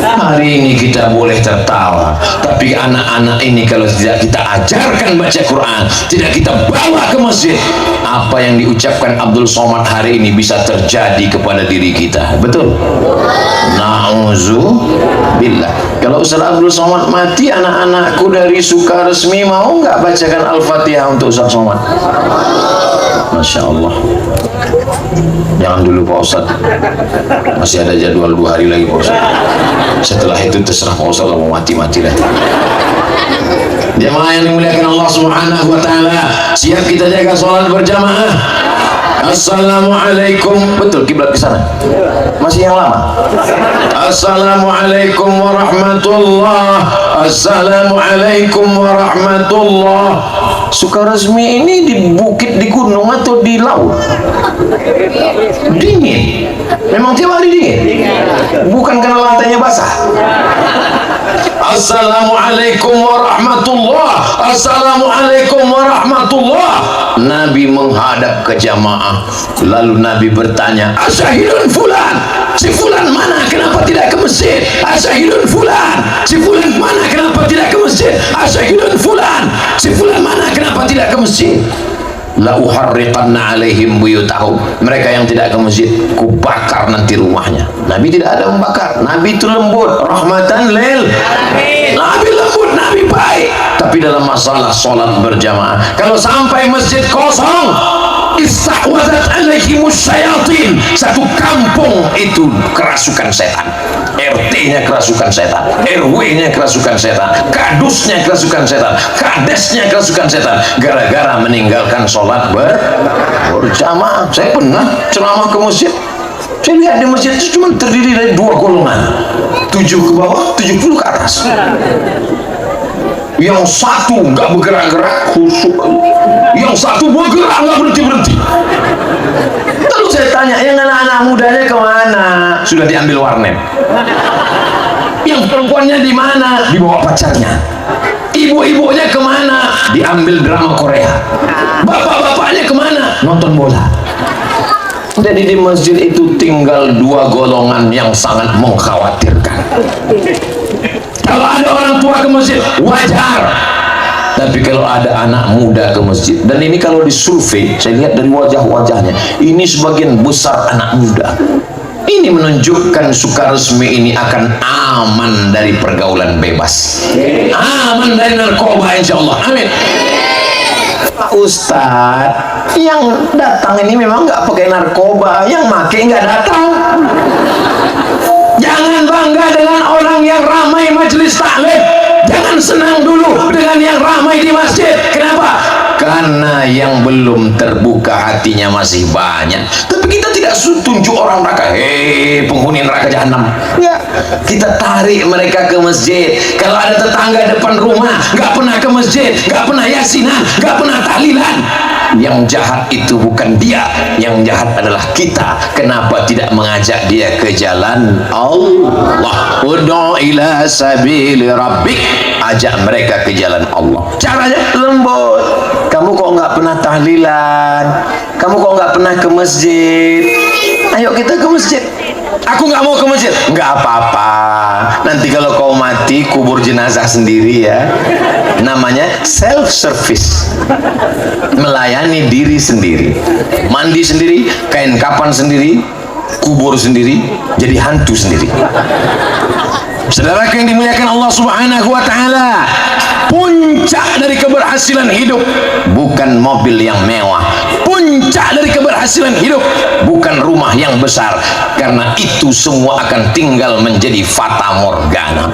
Hari ini kita boleh tertawa, tapi anak-anak ini kalau tidak kita ajarkan baca Quran, tidak kita bawa ke masjid, apa yang diucapkan Abdul Somad hari ini bisa terjadi kepada diri kita. Betul? Na'udzubillah. Kalau Ustaz Abdul Somad mati, anak-anakku dari Sukaresmi mau nggak bacakan Al-Fatihah untuk Ustaz Somad? Masya Allah. Jangan dulu Pak Ustaz, masih ada jadwal 2 hari lagi Pak Ustaz. Setelah itu terserah Pak Ustaz, mau mati-mati lah. Jemaah yang dimuliakan Allah Subhanahu wa Ta'ala, siap kita jaga sholat berjamaah. Assalamualaikum. Betul kiblat ke sana? Masih yang lama? Assalamualaikum warahmatullah. Assalamualaikum warahmatullah. Sukaresmi ini di bukit, di gunung atau di laut? Dingin. Memang tiap hari dingin? Bukan karena lantainya basah. Assalamualaikum warahmatullah. Assalamualaikum warahmatullah. Nabi menghadap ke jamaah, lalu Nabi bertanya, asyahidun fulan, si fulan mana, kenapa tidak ke masjid? Asyahidun fulan, si fulan mana, kenapa tidak ke masjid? Asyahidun fulan, si fulan mana, kenapa tidak ke masjid? La uharriqanna alaihim buyutahum, mereka yang tidak ke masjid kubakar nanti rumahnya. Nabi tidak ada membakar, Nabi itu lembut, rahmatan lil alamin. Nabi lembut, Nabi baik. Tapi dalam masalah sholat berjamaah, kalau sampai masjid kosong, istahwazat alaihimus syayatin, satu kampung itu kerasukan setan. RT-nya kerasukan setan, RW-nya kerasukan setan, kadusnya kerasukan setan, kadesnya kerasukan setan, gara-gara meninggalkan sholat berjamaah. Saya pernah ceramah ke masjid, saya lihat di masjid itu cuma terdiri dari 2 golongan, 7 ke bawah, 70 ke atas. Yang satu nggak bergerak-gerak, khusyuk. Yang satu bergerak nggak berhenti-berhenti. Lalu saya tanya, yang anak-anak mudanya kemana? Sudah diambil warnet. Yang perempuannya di mana? Dibawa pacarnya. Ibu-ibunya kemana? Diambil drama Korea. Bapak-bapaknya kemana? Nonton bola. Jadi di masjid itu tinggal 2 golongan yang sangat mengkhawatirkan. Kalau ada orang tua ke masjid, wajar. Tapi kalau ada anak muda ke masjid, dan ini kalau disurvei, saya lihat dari wajah-wajahnya, ini sebagian besar anak muda. Ini menunjukkan Sukaresmi ini akan aman dari pergaulan bebas, aman dari narkoba, insya Allah, amin. Pak Ustadz, yang datang ini memang nggak pakai narkoba, yang make nggak datang. Jangan bangga dengan orang yang ramai majelis taklim, jangan senang dulu dengan yang ramai di masjid. Kenapa? Karena yang belum terbuka hatinya masih banyak. Tapi kita tidak tunjuk orang neraka, penghuni neraka jahanam. Ya, kita tarik mereka ke masjid. Kalau ada tetangga depan rumah nggak pernah ke masjid, nggak pernah yasinan, nggak pernah tahlilan, yang jahat itu bukan dia, yang jahat adalah kita. Kenapa tidak mengajak dia ke jalan Allah? Ud'u ila sabili rabbik, ajak mereka ke jalan Allah. Caranya lembut. kamu kok nggak pernah tahlilan, kamu kok nggak pernah ke masjid, ayo kita ke masjid. Aku nggak mau ke masjid. Nggak apa-apa, nanti kalau kau mati kubur jenazah sendiri ya. Namanya self service, melayani diri sendiri, mandi sendiri, kain kapan sendiri, kubur sendiri, jadi hantu sendiri. Saudara yang dimuliakan Allah Subhanahu wa taala, puncak dari keberhasilan hidup bukan mobil yang mewah, puncak dari keberhasilan hidup bukan rumah yang besar, karena itu semua akan tinggal menjadi fata morgana.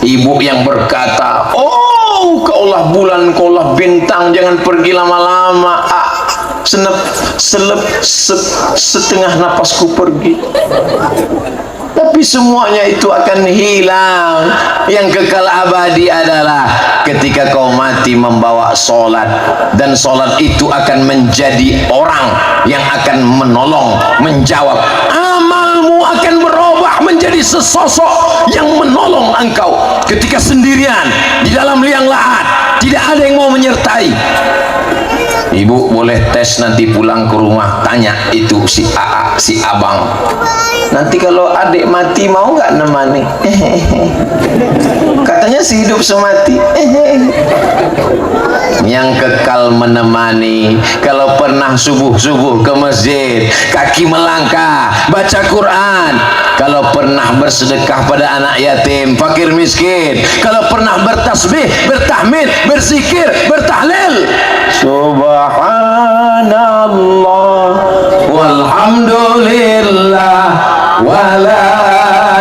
Ibu yang berkata, oh kaulah bulan, kaulah bintang, jangan pergi lama-lama, setengah napasku pergi. Tapi semuanya itu akan hilang. Yang kekal abadi adalah ketika kau mati membawa solat, dan solat itu akan menjadi orang yang akan menolong, menjawab. Amalmu akan berubah menjadi sesosok yang menolong engkau ketika sendirian di dalam liang lahat, tidak ada yang mau menyertai. Ibu boleh tes nanti pulang ke rumah, tanya itu si AA, si abang, nanti kalau adik mati mau nggak nemani? Katanya si hidup semati. Yang kekal menemani, kalau pernah subuh-subuh ke masjid, kaki melangkah, baca Quran, kalau pernah bersedekah pada anak yatim, fakir miskin, kalau pernah bertasbih, bertahmid, berzikir, bertahlil, subhanallah walhamdulillah wala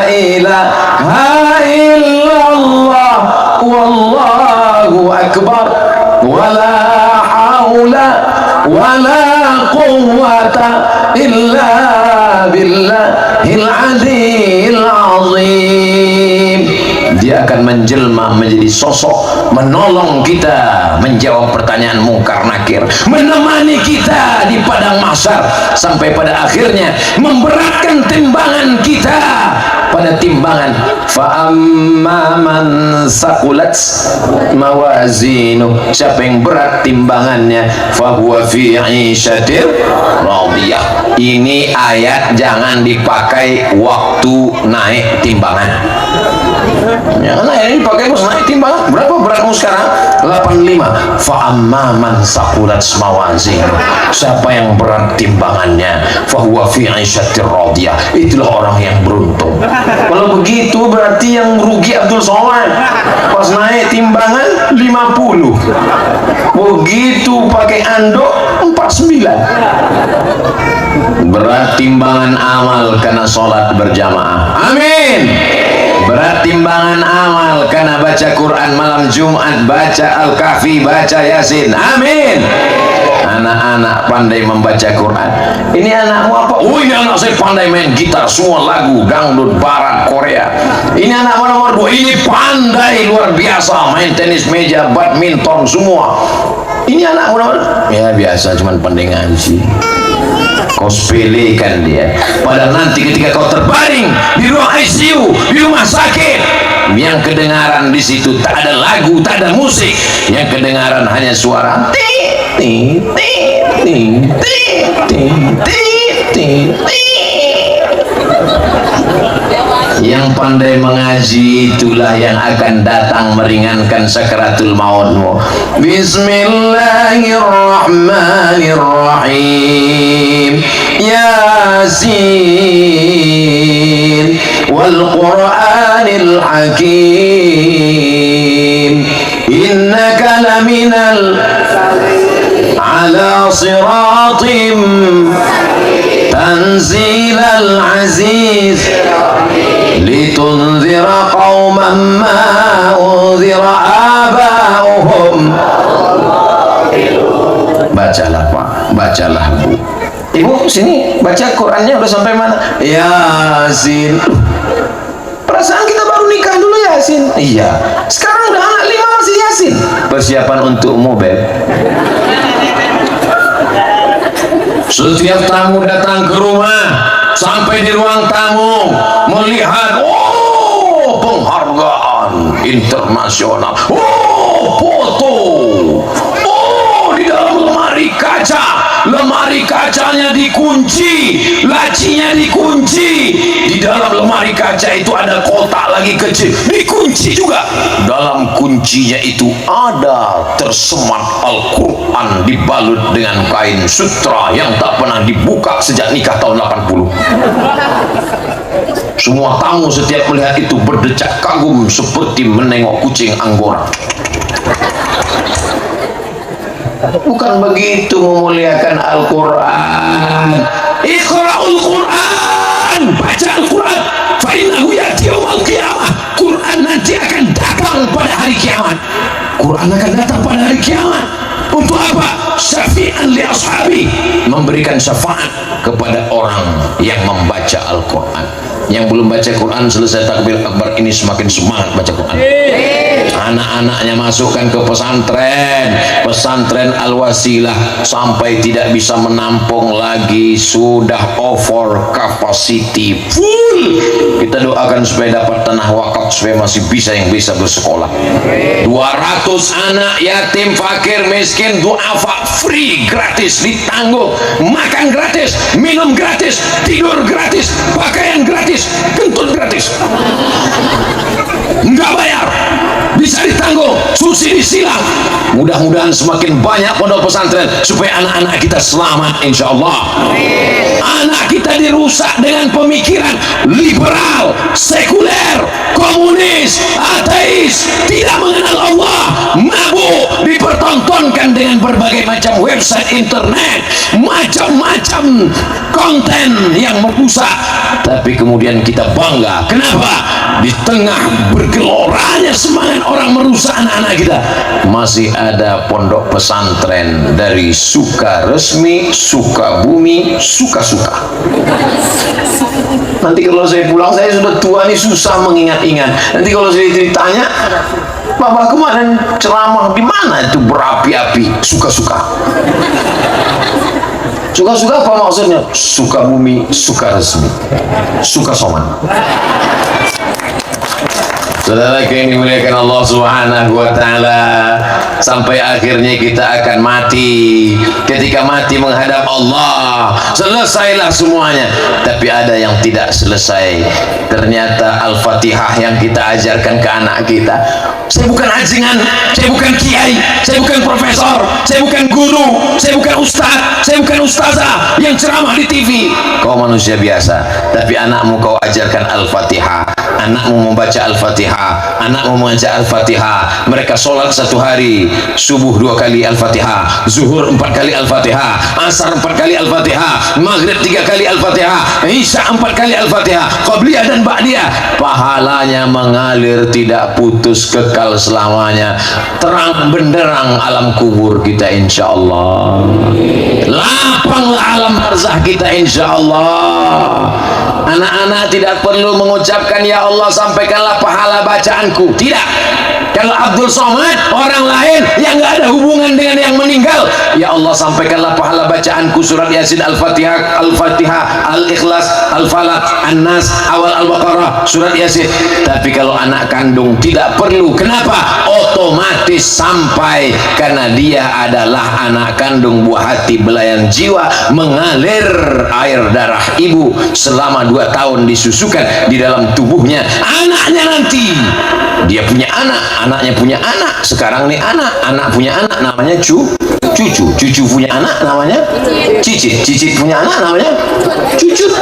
ilaha illallah wallahu akbar wala haula wala quwwata illa billahil aliyyil azim. Dia akan menjelma menjadi sosok menolong kita, menjawab pertanyaan mungkar nakir, menemani kita di padang mahsyar, sampai pada akhirnya memberatkan timbangan kita pada timbangan. Fa amma man saqulat mawazinu, siapa yang berat timbangannya, fa huwa fi 'ishatir radiyah. Ini ayat jangan dipakai waktu naik timbangan. Ya, karena ini pakai bos naik timbangan. Berapa beratmu sekarang? 85. Fa amma man saqulat mawazinu, siapa yang berat timbangannya, fa huwa fi 'ishatir radiyah, itulah orang yang beruntung. Kalau begitu berarti yang rugi Abdul Somad, pas naik timbangan 50, begitu pakai anduk 49. Berat timbangan amal karena sholat berjamaah. Amin. Berat timbangan amal karena baca Quran malam Jumat, baca Al-Kahfi, baca Yasin. Amin. Anak-anak pandai membaca Quran. Ini anakmu apa? Oh, ini anak saya pandai main gitar, semua lagu dangdut barat Korea. Ini anak nomor 2, ini pandai luar biasa main tenis meja, badminton semua. Ini anak nomor, ya biasa cuman pandai ngaji. Kau sepelekan dia, padahal nanti ketika kau terbaring di ruang ICU, di rumah sakit, yang kedengaran di situ tak ada lagu, tak ada musik, yang kedengaran hanya suara ting ting ting ting ting ting ting. Yang pandai mengaji itulah yang akan datang meringankan sakaratul mautmu. Bismillahirrahmanirrahim. Yasin wal Qur'anil Hakim. Innaka laminal ala siratim tanzilal aziz litunzira qauman ma unzira aba'uhum. Bacalah Pak, bacalah Bu. Ibu sini baca Qurannya udah sampai mana? Yasin. Perasaan kita baru nikah dulu Yasin. Iya. Sekarang udah anak 5 masih Yasin. Persiapan untuk mobil. Setiap tamu datang ke rumah, sampai di ruang tamu melihat, oh penghargaan internasional, oh foto, oh di dalam kacanya dikunci, lacinya dikunci. Di dalam lemari kaca itu ada kotak lagi kecil, dikunci juga. Dalam kuncinya itu ada tersemat Al-Quran dibalut dengan kain sutra yang tak pernah dibuka sejak nikah tahun 80. Semua tamu setiap melihat itu berdecak kagum seperti menengok kucing Anggora. Bukan begitu memuliakan Al-Quran. Iqra'ul Quran, baca Al-Quran, fa innahu ya'ti yaumil qiyamah. Quran nanti akan datang pada hari kiamat. Quran akan datang pada hari kiamat. Untuk apa? Syafi'an li ashabi, memberikan syafaat kepada orang yang membaca Al-Quran. Yang belum baca Quran selesai takbir akbar ini semakin semangat baca Quran. Anak-anaknya masukkan ke pesantren Al-Wasilah, sampai tidak bisa menampung lagi, sudah over capacity, full. Kita doakan supaya dapat tanah wakaf, supaya masih bisa yang bisa bersekolah. 200 anak yatim, fakir, miskin, duafa, free, gratis, ditanggung, makan gratis, minum gratis, tidur gratis, pakaian gratis, kentut gratis, nggak bayar, bisa ditanggung, susi disilang. Mudah-mudahan semakin banyak pondok pesantren supaya anak-anak kita selamat, insya Allah. Anak kita dirusak dengan pemikiran liberal, sekuler, komunis, ateis, tidak mengenal Allah, mabuk, dipertontonkan dengan berbagai macam website internet, macam-macam konten yang merusak. Tapi kemudian kita bangga. Kenapa? Di tengah bergeloranya semangat orang merusak anak-anak kita, masih ada pondok pesantren dari Sukaresmi, Sukabumi, Suka-Suka. Nanti kalau saya pulang, saya sudah tua nih, susah mengingat-ingat. Nanti kalau saya ditanya, Bapak kemarin ceramah di mana itu berapi-api? Suka-Suka. Suka-suka apa maksudnya? Sukabumi, Sukaresmi, Sukasoman. Saudara yang dimuliakan Allah Subhanahu wa Ta'ala, sampai akhirnya kita akan mati. Ketika mati menghadap Allah, selesailah semuanya. Tapi ada yang tidak selesai. Ternyata Al-Fatihah yang kita ajarkan ke anak kita. Saya bukan ajingan, saya bukan kiai, saya bukan profesor, saya bukan guru, saya bukan ustaz, saya bukan ustazah yang ceramah di TV. Kau manusia biasa, tapi anakmu kau ajarkan Al-Fatihah. Anakmu membaca Al-Fatihah, anakmu membaca Al-Fatihah. Mereka sholat satu hari, subuh 2 kali Al-Fatihah, zuhur 4 kali Al-Fatihah, asar 4 kali Al-Fatihah, maghrib 3 kali Al-Fatihah, isya 4 kali Al-Fatihah, qabliyah dan ba'diyah. Pahalanya mengalir tidak putus, kekal selamanya, terang benderang alam kubur kita insya Allah, lapanglah alam barzah kita insya Allah. Anak-anak tidak perlu mengucapkan ya Allah sampaikanlah pahala bacaanku, tidak. Kalau Abdul Somad, orang lain yang nggak ada hubungan dengan yang meninggal, ya Allah sampaikanlah pahala bacaanku surat Yasin, Al-Fatihah, Al-Fatihah, Al-Ikhlas, Al-Falaq, An-Nas, awal Al-Baqarah, surat Yasin. Tapi kalau anak kandung tidak perlu. Kenapa? Otomatis sampai, karena dia adalah anak kandung, buah hati, belayan jiwa, mengalir air darah ibu selama 2 tahun disusukan di dalam tubuhnya. Anaknya nanti dia punya anak, anaknya punya anak, sekarang nih anak punya anak namanya cucu, cucu punya anak namanya cicit, cicit punya anak namanya cucut.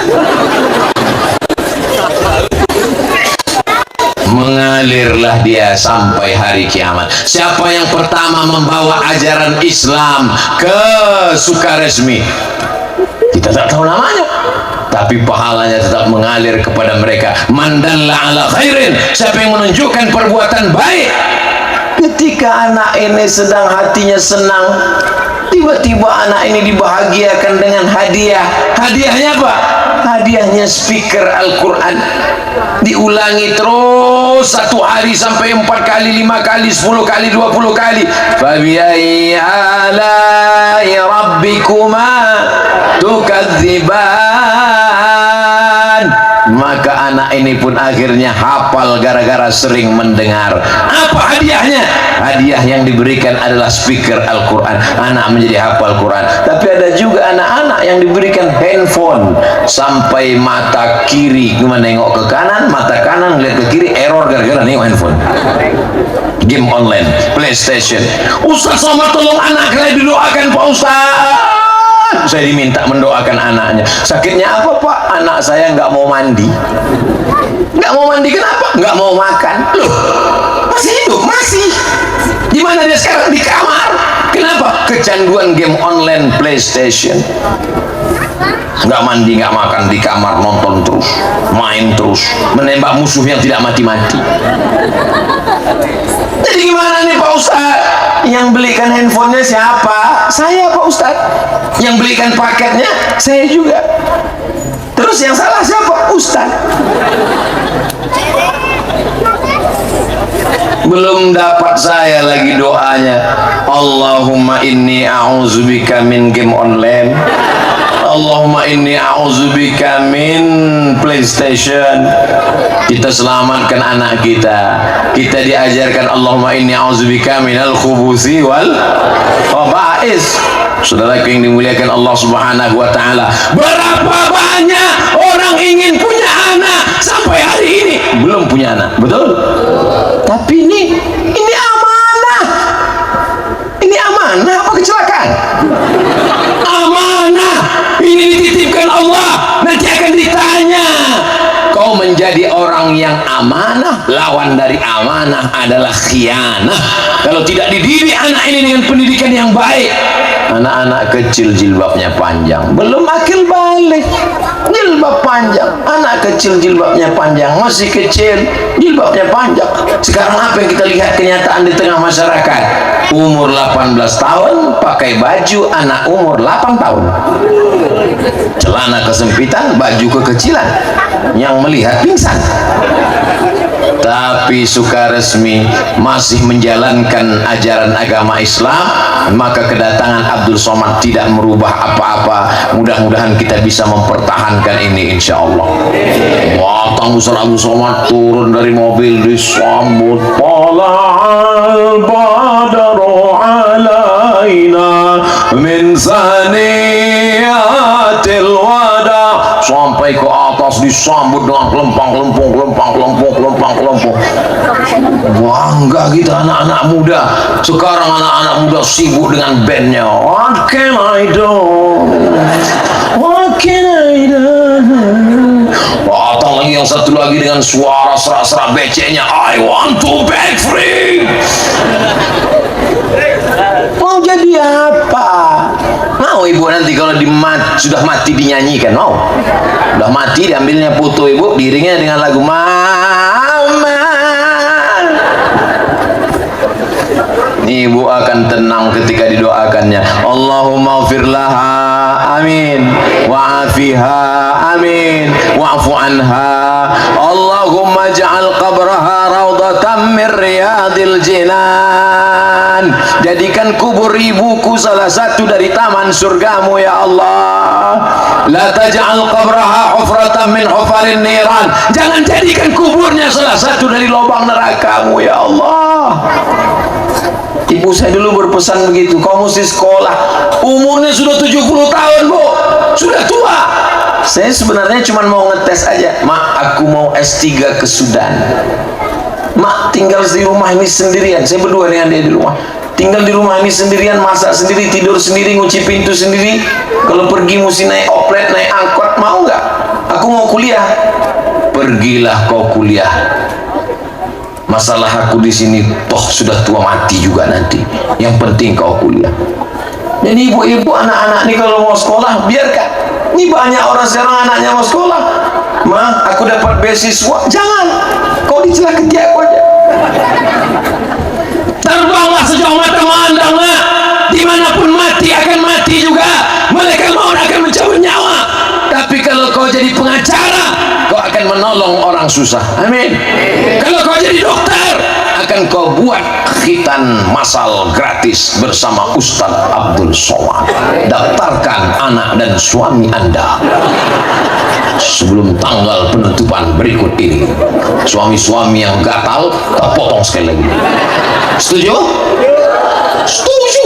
Mengalirlah dia sampai hari kiamat. Siapa yang pertama membawa ajaran Islam ke Sukaresmi? Kita tak tahu namanya, tapi pahalanya tetap mengalir kepada mereka. Mandalla ala khairin, siapa yang menunjukkan perbuatan baik. Ketika anak ini sedang hatinya senang, tiba-tiba anak ini dibahagiakan dengan hadiah. Hadiahnya apa? Hadiahnya speaker Al-Quran. Diulangi terus 1 hari sampai 4 kali, 5 kali, 10 kali, 20 kali. Fabi'ayyi ala'i rabbikuma tukadziban. Maka anak ini pun akhirnya hafal gara-gara sering mendengar. Apa hadiahnya? Hadiah yang diberikan adalah speaker Al-Quran. Anak menjadi hafal Quran. Tapi ada juga anak-anak yang diberikan handphone sampai mata kiri menengok ke kanan, mata kanan ngeliat ke kiri, error gara-gara nengok handphone. Game online, PlayStation. Ustaz sama tolong anak saya didoakan Pak Ustaz. Saya diminta mendoakan anaknya. Sakitnya apa Pak? Anak saya nggak mau mandi. Nggak mau mandi kenapa? Nggak mau makan. Loh, masih hidup? Masih. Di mana dia sekarang? Di kamar. Kenapa? Kecanduan game online PlayStation. Nggak mandi, nggak makan, di kamar nonton terus, main terus, menembak musuh yang tidak mati-mati. Jadi gimana nih Pak Ustadz? Yang belikan handphonenya siapa? Saya Pak Ustadz. Yang belikan paketnya saya juga. Terus yang salah siapa? Ustadz. Belum dapat saya lagi doanya. Allahumma inni a'udzubika min game online. Allahumma inni a'udzubika min PlayStation. Kita selamatkan anak kita. Kita diajarkan Allahumma inni a'udzubika minal khubuthi wal khaba'is. Saudara yang dimuliakan Allah Subhanahu wa taala, berapa banyak orang ingin punya anak sampai hari ini belum punya anak, betul? Tapi ini amanah. Ini amanah apa kecelakaan? Amanah. Ini dititipkan Allah, nanti akan ditanya. Kau menjadi orang yang amanah, lawan dari amanah adalah khianah. Kalau tidak dididik anak ini dengan pendidikan yang baik, anak-anak kecil jilbabnya panjang, belum akil balik, jilbab panjang. Anak kecil jilbabnya panjang, masih kecil jilbabnya panjang. Sekarang apa yang kita lihat kenyataan di tengah masyarakat? Umur 18 tahun pakai baju anak umur 8 tahun, celana kesempitan, baju kekecilan, yang melihat pingsan. Tapi suka resmi masih menjalankan ajaran agama Islam, maka kedatangan Abdul Somad tidak merubah apa-apa. Mudah-mudahan kita bisa mempertahankan ini insya Allah. Datang Ustaz Abdul Somad turun dari mobil, disambut Tala'al badaru alaina min saniyatil wada, sampai ke atas disambut dengan kelempang-kelempung. Bangga kita anak-anak muda. Sekarang anak-anak muda sibuk dengan bandnya. What can I do? What can I do? Datang lagi yang satu lagi dengan suara serak-serak beceknya, I want to break free. Mau jadi apa? Mau ibu nanti kalau sudah mati dinyanyikan? Mau? Sudah mati diambilnya foto ibu, diiringnya dengan lagu Mama. Ibu akan tenang ketika didoakannya. Allahumma firlaha, amin, wa'afiha, amin, wa'fu anha. Allahumma ja'al qabraha raudatan min riyadil jinan. Jadikan kubur ibuku salah satu dari taman surgamu ya Allah. La taj'al qabraha hufratan min hufarin niran. Jangan jadikan kuburnya salah satu dari lubang nerakamu ya Allah. Ibu saya dulu berpesan begitu, kau mesti sekolah. Umurnya sudah 70 tahun bu, sudah tua. Saya sebenarnya cuma mau ngetes aja. Mak, aku mau S3 ke Sudan. Mak, tinggal di rumah ini sendirian. Saya berdua dengan dia di rumah. Tinggal di rumah ini sendirian, masak sendiri, tidur sendiri, ngunci pintu sendiri. Kalau pergi mesti naik oplet, naik angkot. Mau nggak? Aku mau kuliah. Pergilah kau kuliah. Masalah aku di sini toh sudah tua mati juga nanti. Yang penting kau kuliah. Jadi ibu-ibu anak-anak ini kalau mau sekolah biarkan. Ini banyak orang sekarang anaknya mau sekolah. Ma, aku dapat beasiswa. Jangan. Kau dicelakain aku aja. Terbanglah sejauh mata memandang lah. Dimanapun mati akan mati juga. Malaikat maut akan mencabut nyawa. Tapi kalau kau jadi pengacara, kau akan menolong orang susah. Amin. Kalau kau jadi dokter, akan kau buat khitan masal gratis bersama Ustaz Abdul Somad. Daftarkan anak dan suami Anda. sebelum tanggal penutupan berikut ini. Suami-suami yang gatal tak potong sekali lagi. Setuju? Setuju.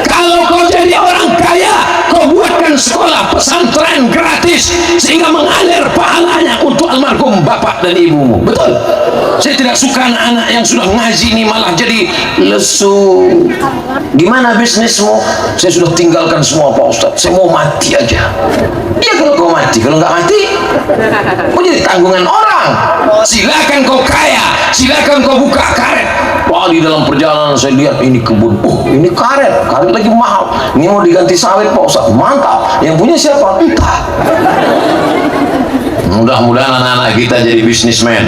Kalau kau jadi orang kaya, kau buatkan sekolah pesantren gratis sehingga mengalir pahalanya untuk almarhum bapak dan ibumu. Betul? Saya tidak suka anak-anak yang sudah ngaji ini malah jadi lesu. Gimana bisnismu? Saya sudah tinggalkan semua Pak Ustadz, saya mau mati aja. Ya kalau kau mati, kalau nggak mati kau jadi tanggungan orang. Silakan kau kaya, silakan kau buka karet. Wah, di dalam perjalanan saya lihat ini kebun, ini karet lagi mahal, ini mau diganti sawit Pak Ustadz, mantap. Yang punya siapa? Entah. Mudah-mudahan anak-anak kita jadi bisnismen.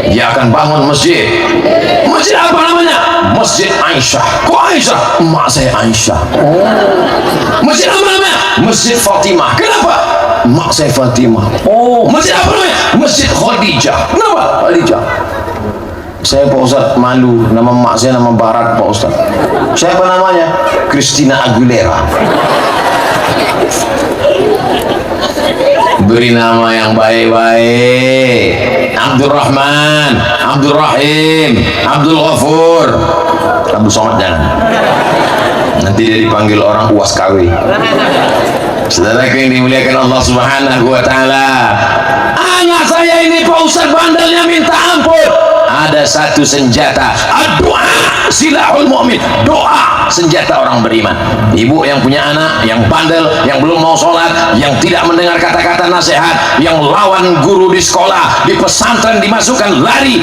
Dia akan bangun masjid. Masjid apa namanya? Masjid Aisyah. Kok Aisyah? Emak saya Aisyah. Masjid apa namanya? Masjid Fatimah. Kenapa? Emak saya Fatimah. Oh, masjid apa namanya? Masjid Khadijah. Kenapa? Khadijah. Saya Pak Ustadz malu, nama emak saya nama barat Pak Ustadz. Siapa namanya? Christina Aguilera. Beri nama yang baik-baik. Abdul Rahman, Abdul Rahim, Abdul Ghafur. Abdul Somad jangan. Nanti dia dipanggil orang uas KW. Saudaraku yang dimuliakan Allah Subhanahu wa taala. Anak saya ini Pak Ustadz bandelnya minta ampun. Ada satu senjata, doa silahul mu'min, doa senjata orang beriman. Ibu yang punya anak yang bandel, yang belum mau sholat, yang tidak mendengar kata-kata nasihat, yang lawan guru di sekolah, di pesantren dimasukkan lari,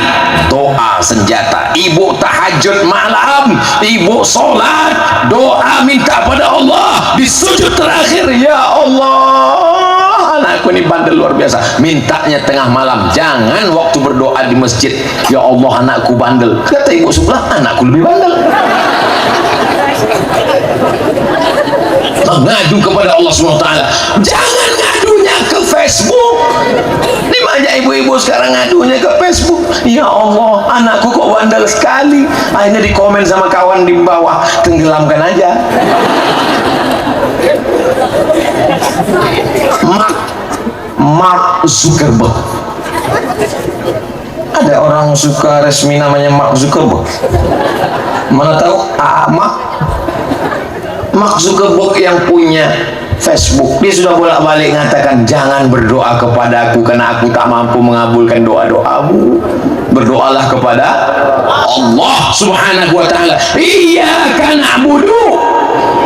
doa senjata. Ibu tahajud malam, ibu sholat, doa minta pada Allah di sujud terakhir, ya Allah, anakku ini bandel luar biasa, mintanya tengah malam, jangan waktu berdoa di masjid. Ya Allah, anakku bandel. Kata ibu sebelah, anakku lebih bandel. Mengadu kepada Allah SWT. Jangan ngadunya ke Facebook. Ini banyak ibu-ibu sekarang ngadunya ke Facebook. Ya Allah, anakku kok bandel sekali. Akhirnya di komen sama kawan di bawah, tenggelamkan aja. Mark Zuckerberg. Ada orang suka resmi namanya Mark Zuckerberg. Mana tahu Mark Zuckerberg yang punya Facebook, dia sudah bolak-balik mengatakan jangan berdoa kepada aku karena aku tak mampu mengabulkan doa-doamu. Berdoalah kepada Allah Subhanahu wa taala. Iyyaka na'budu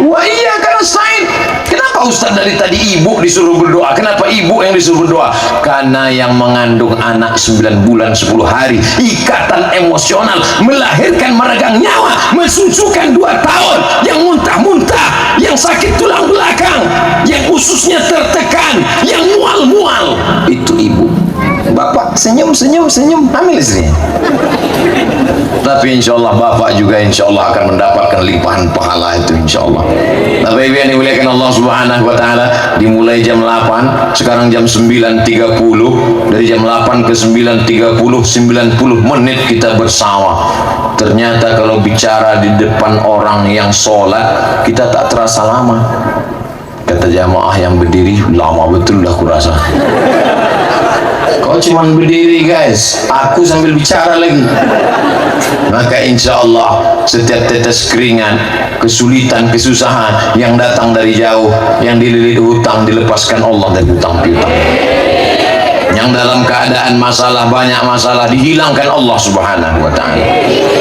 wa iyyaka nasta'in. Kenapa Ustaz dari tadi ibu disuruh berdoa? Kenapa ibu yang disuruh berdoa? Karena yang mengandung anak 9 bulan 10 hari, ikatan emosional, melahirkan meregang nyawa, mensusukan 2 tahun, yang muntah-muntah, yang sakit tulang belakang, yang ususnya tertekan, yang mual-mual, itu ibu. Bapak senyum, hamil istrinya. Tapi insya Allah bapak juga insya Allah akan mendapatkan limpahan pahala itu insya Allah. Bapak ibu yang dimuliakan Allah Subhanahu wa taala, dimulai jam 8, sekarang jam 9.30. Dari jam 8 ke 9.30, 90 menit kita bersama. Ternyata kalau bicara di depan orang yang sholat, kita tak terasa lama. Kata jamaah yang berdiri, lama betul dah kurasa. Kau cuman berdiri guys, aku sambil bicara lagi. Maka insya Allah setiap tetes keringat, kesulitan, kesusahan yang datang dari jauh, yang dililit hutang, dilepaskan Allah dari hutang piutang. Yang dalam keadaan masalah, banyak masalah, dihilangkan Allah Subhanahu wa ta'ala.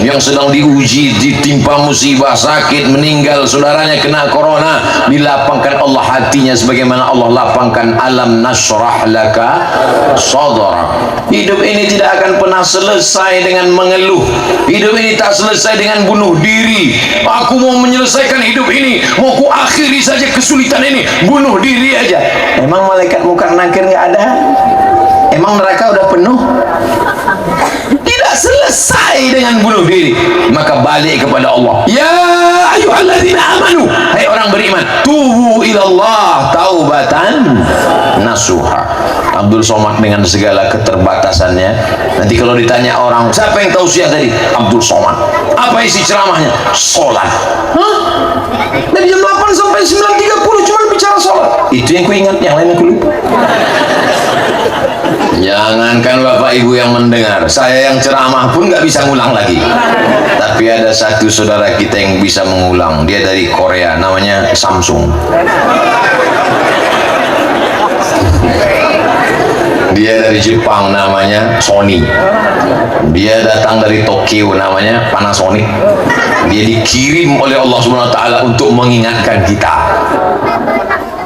Yang sedang diuji, ditimpa musibah, sakit, meninggal, saudaranya kena corona, dilapangkan Allah hatinya sebagaimana Allah lapangkan alam nasrah laka sadrak. Hidup ini tidak akan pernah selesai dengan mengeluh. Hidup ini tak selesai dengan bunuh diri. Aku mau menyelesaikan hidup ini, mau ku akhiri saja kesulitan ini, bunuh diri aja. Emang malaikat munkar nakir nggak ada? Emang neraka udah penuh? Tidak selesai dengan bunuh diri. Maka balik kepada Allah. Ya ayyuhalladzina amanu, hai orang beriman, tubu ilallah taubatan nasuha. Abdul Somad dengan segala keterbatasannya. Nanti kalau ditanya orang, siapa yang tausiah tadi? Abdul Somad. Apa isi ceramahnya? Sholat. Hah? Dari jam 8 sampai 9.30 cuma bicara sholat. Itu yang ku ingat, yang lain aku lupa. Jangankan Bapak Ibu yang mendengar, saya yang ceramah pun nggak bisa ngulang lagi. Tapi ada satu saudara kita yang bisa mengulang. Dia dari Korea, namanya Samsung. Dia dari Jepang, namanya Sony. Dia datang dari Tokyo, namanya Panasonic. Dia dikirim oleh Allah Subhanahu wa taala untuk mengingatkan kita.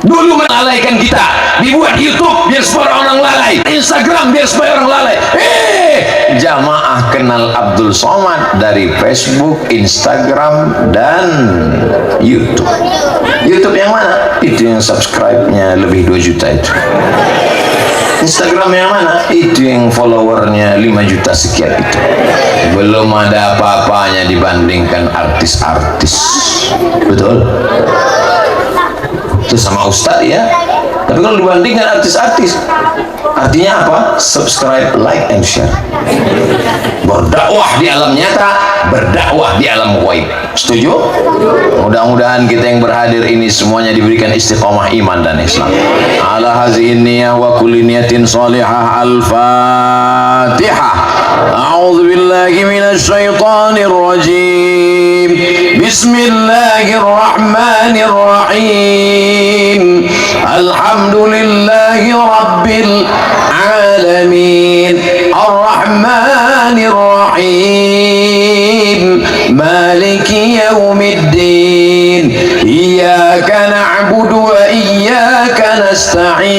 Dulu melalaikan kita, dibuat YouTube biar supaya orang lalai, Instagram biar supaya orang lalai. Jamaah kenal Abdul Somad dari Facebook, Instagram, dan YouTube. YouTube yang mana? Itu yang subscribe-nya lebih 2 juta itu. Instagram yang mana? Itu yang followernya 5 juta sekian itu. Belum ada apa-apanya dibandingkan artis-artis. Betul? Itu sama Ustadz ya. Tapi kalau dibandingkan artis-artis, artinya apa? Subscribe, like, and share. Berdakwah di alam nyata, berdakwah di alam gaib. Setuju? Mudah-mudahan kita yang berhadir ini semuanya diberikan istiqomah iman dan Islam. Ala hazihin niyah wa kulli niyatin salihah. Al-Fatihah. A'udzu billahi minasy syaithanir rajim. Bismillahirrahmanirrahim. Alhamdulillahi rabbil alamin. Ar-Rahmanir Rahim. Maliki yaumiddin. Iyyaka na'budu wa iyyaka nasta'in.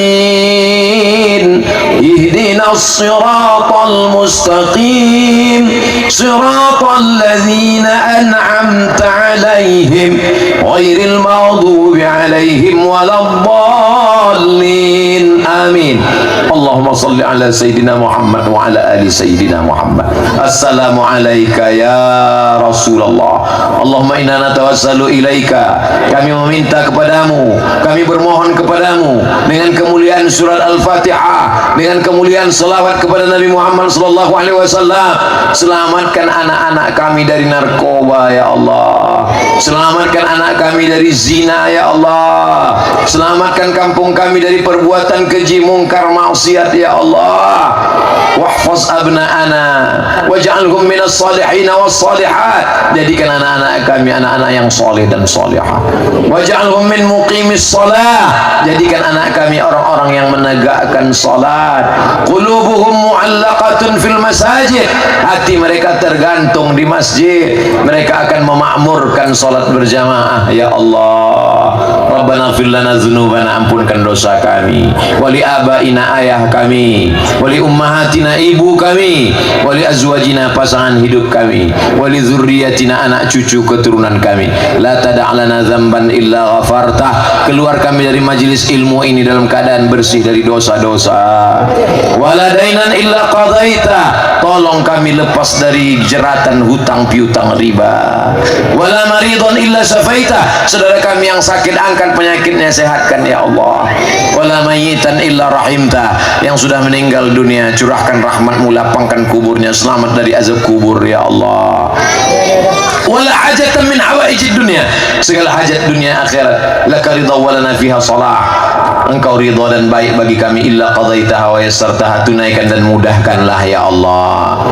Ihdinas siratal mustaqim. Siratal ladzina an'amta 'alaihim ghairil maghdubi 'alaihim waladdallin. Amin. Allahumma salli ala sayyidina Muhammad wa ala ali sayyidina Muhammad. Assalamu alayka ya Rasulullah. Allahumma inna natawassalu ilaika. Kami meminta kepadamu, kami bermohon kepadamu dengan kemuliaan surat Al-Fatihah, dengan kemuliaan selawat kepada Nabi Muhammad sallallahu alaihi wasallam. Selamatkan anak-anak kami dari narkoba ya Allah. Selamatkan anak kami dari zina ya Allah. Selamatkan kampung kami dari perbuatan keji, mungkar, maksiat ya Allah. Wahfaz abna'ana waj'alhum minas salihin was salihat. Jadikan anak-anak kami anak-anak yang soleh dan solehah. Waj'alhum min muqimis salah. Jadikan anak kami orang-orang yang menegakkan salat. Qulubuhum mu'allaqatun fil masajid. Hati mereka tergantung di masjid. Mereka akan memakmurkan salat berjamaah ya Allah. Rabbana ighfir lana dzunubana, ampunkan dosa kami, wali abaina, ayah kami, wali ummahatina, ibu kami, wali azwajina, pasangan hidup kami, wali dzurriyyatina, anak cucu keturunan kami. La tada' lana dzamban illa ghafartah. Keluar kami dari majelis ilmu ini dalam keadaan bersih dari dosa-dosa. Wala dainan illa qadaita. Tolong kami lepas dari jeratan hutang piutang riba. Wala maridun illa syafaita. Saudara kami yang sakit, angkat penyakitnya, sehatkan ya Allah. Wala mayyitan illa rahimta. Yang sudah meninggal dunia, curahkan rahmatmu, lapangkan kuburnya, selamat dari azab kubur ya Allah. Wala hajatan min hawaijid dunia. Segala hajat dunia akhirat, laka ridha walana fiha salah. Engkau ridha dan baik bagi kami, illa qadaitaha wa yassartaha. Tunaikan dan mudahkanlah ya Allah.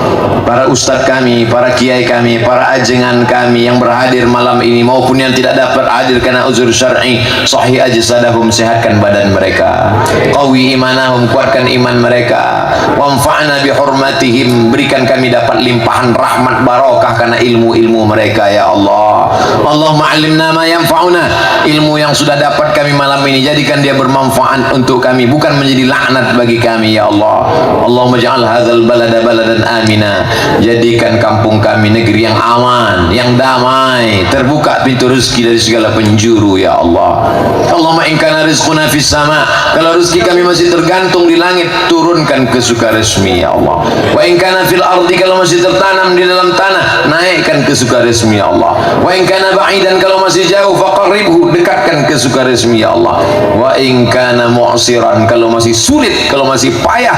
Para ustadz kami, para kiai kami, para ajengan kami yang berhadir malam ini maupun yang tidak dapat hadir karena uzur syar'i, sahih ajsadahum, sehatkan badan mereka, qawi imanahum, kuatkan iman mereka, wanfa'na bihurmatihim, berikan kami dapat limpahan rahmat barokah karena ilmu-ilmu mereka ya Allah. Allahumma 'allimna ma yanfa'una. Ilmu yang sudah dapat kami malam ini, jadikan dia bermanfaat untuk kami, bukan menjadi laknat bagi kami ya Allah. Allahumma ja'al hadzal balada baladan amina. Jadikan kampung kami negeri yang aman, yang damai, terbuka pintu rezeki dari segala penjuru ya Allah. Allahumma in kana rizquna fis sama. Kalau rezeki kami masih tergantung di langit, turunkan ke Sukaresmi ya Allah. Wa in kana fil ardi, kalau masih tertanam di dalam tanah, naikkan ke Sukaresmi ya Allah. Wa in kana ba'idan, kalau masih jauh, faqarribhu, dekatkan ke Sukaresmi ya Allah. Wa in kana mu'siran, kalau masih sulit, kalau masih payah,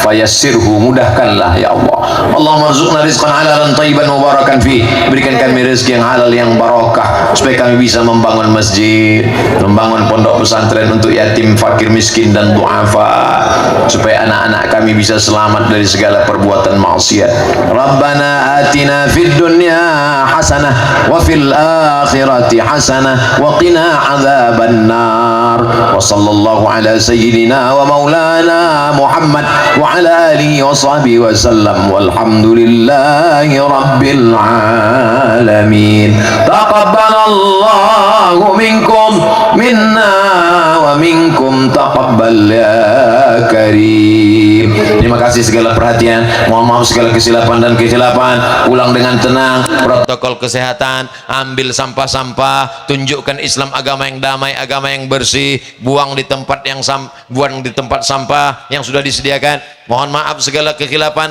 fayassirhu, mudahkanlah ya Allah. Allahumma rzuqna rizqan halalan thayyiban mubarakan fi, berikan kami rezeki yang halal yang barakah supaya kami bisa membangun masjid, membangun pondok pesantren untuk yatim, fakir, miskin dan duafa, supaya anak-anak kami bisa selamat dari segala perbuatan maksiat. Rabbana atina fid dunya hasanah wa fil akhirati hasanah wa qina adzaban nar. Wa sallallahu ala sayyidina wa maulana Muhammad wa ala alihi wa sahbihi wa sallam walhamdulillahi rabbil alamin. Taqabbalallahu minkum minna wa minkum taqabbal ya karim. Terima kasih segala perhatian, mohon maaf segala kesilapan dan kehilafan. Ulang dengan tenang protokol kesehatan, ambil sampah-sampah, tunjukkan Islam agama yang damai, agama yang bersih, buang di tempat sampah yang sudah disediakan. Mohon maaf segala kehilafan.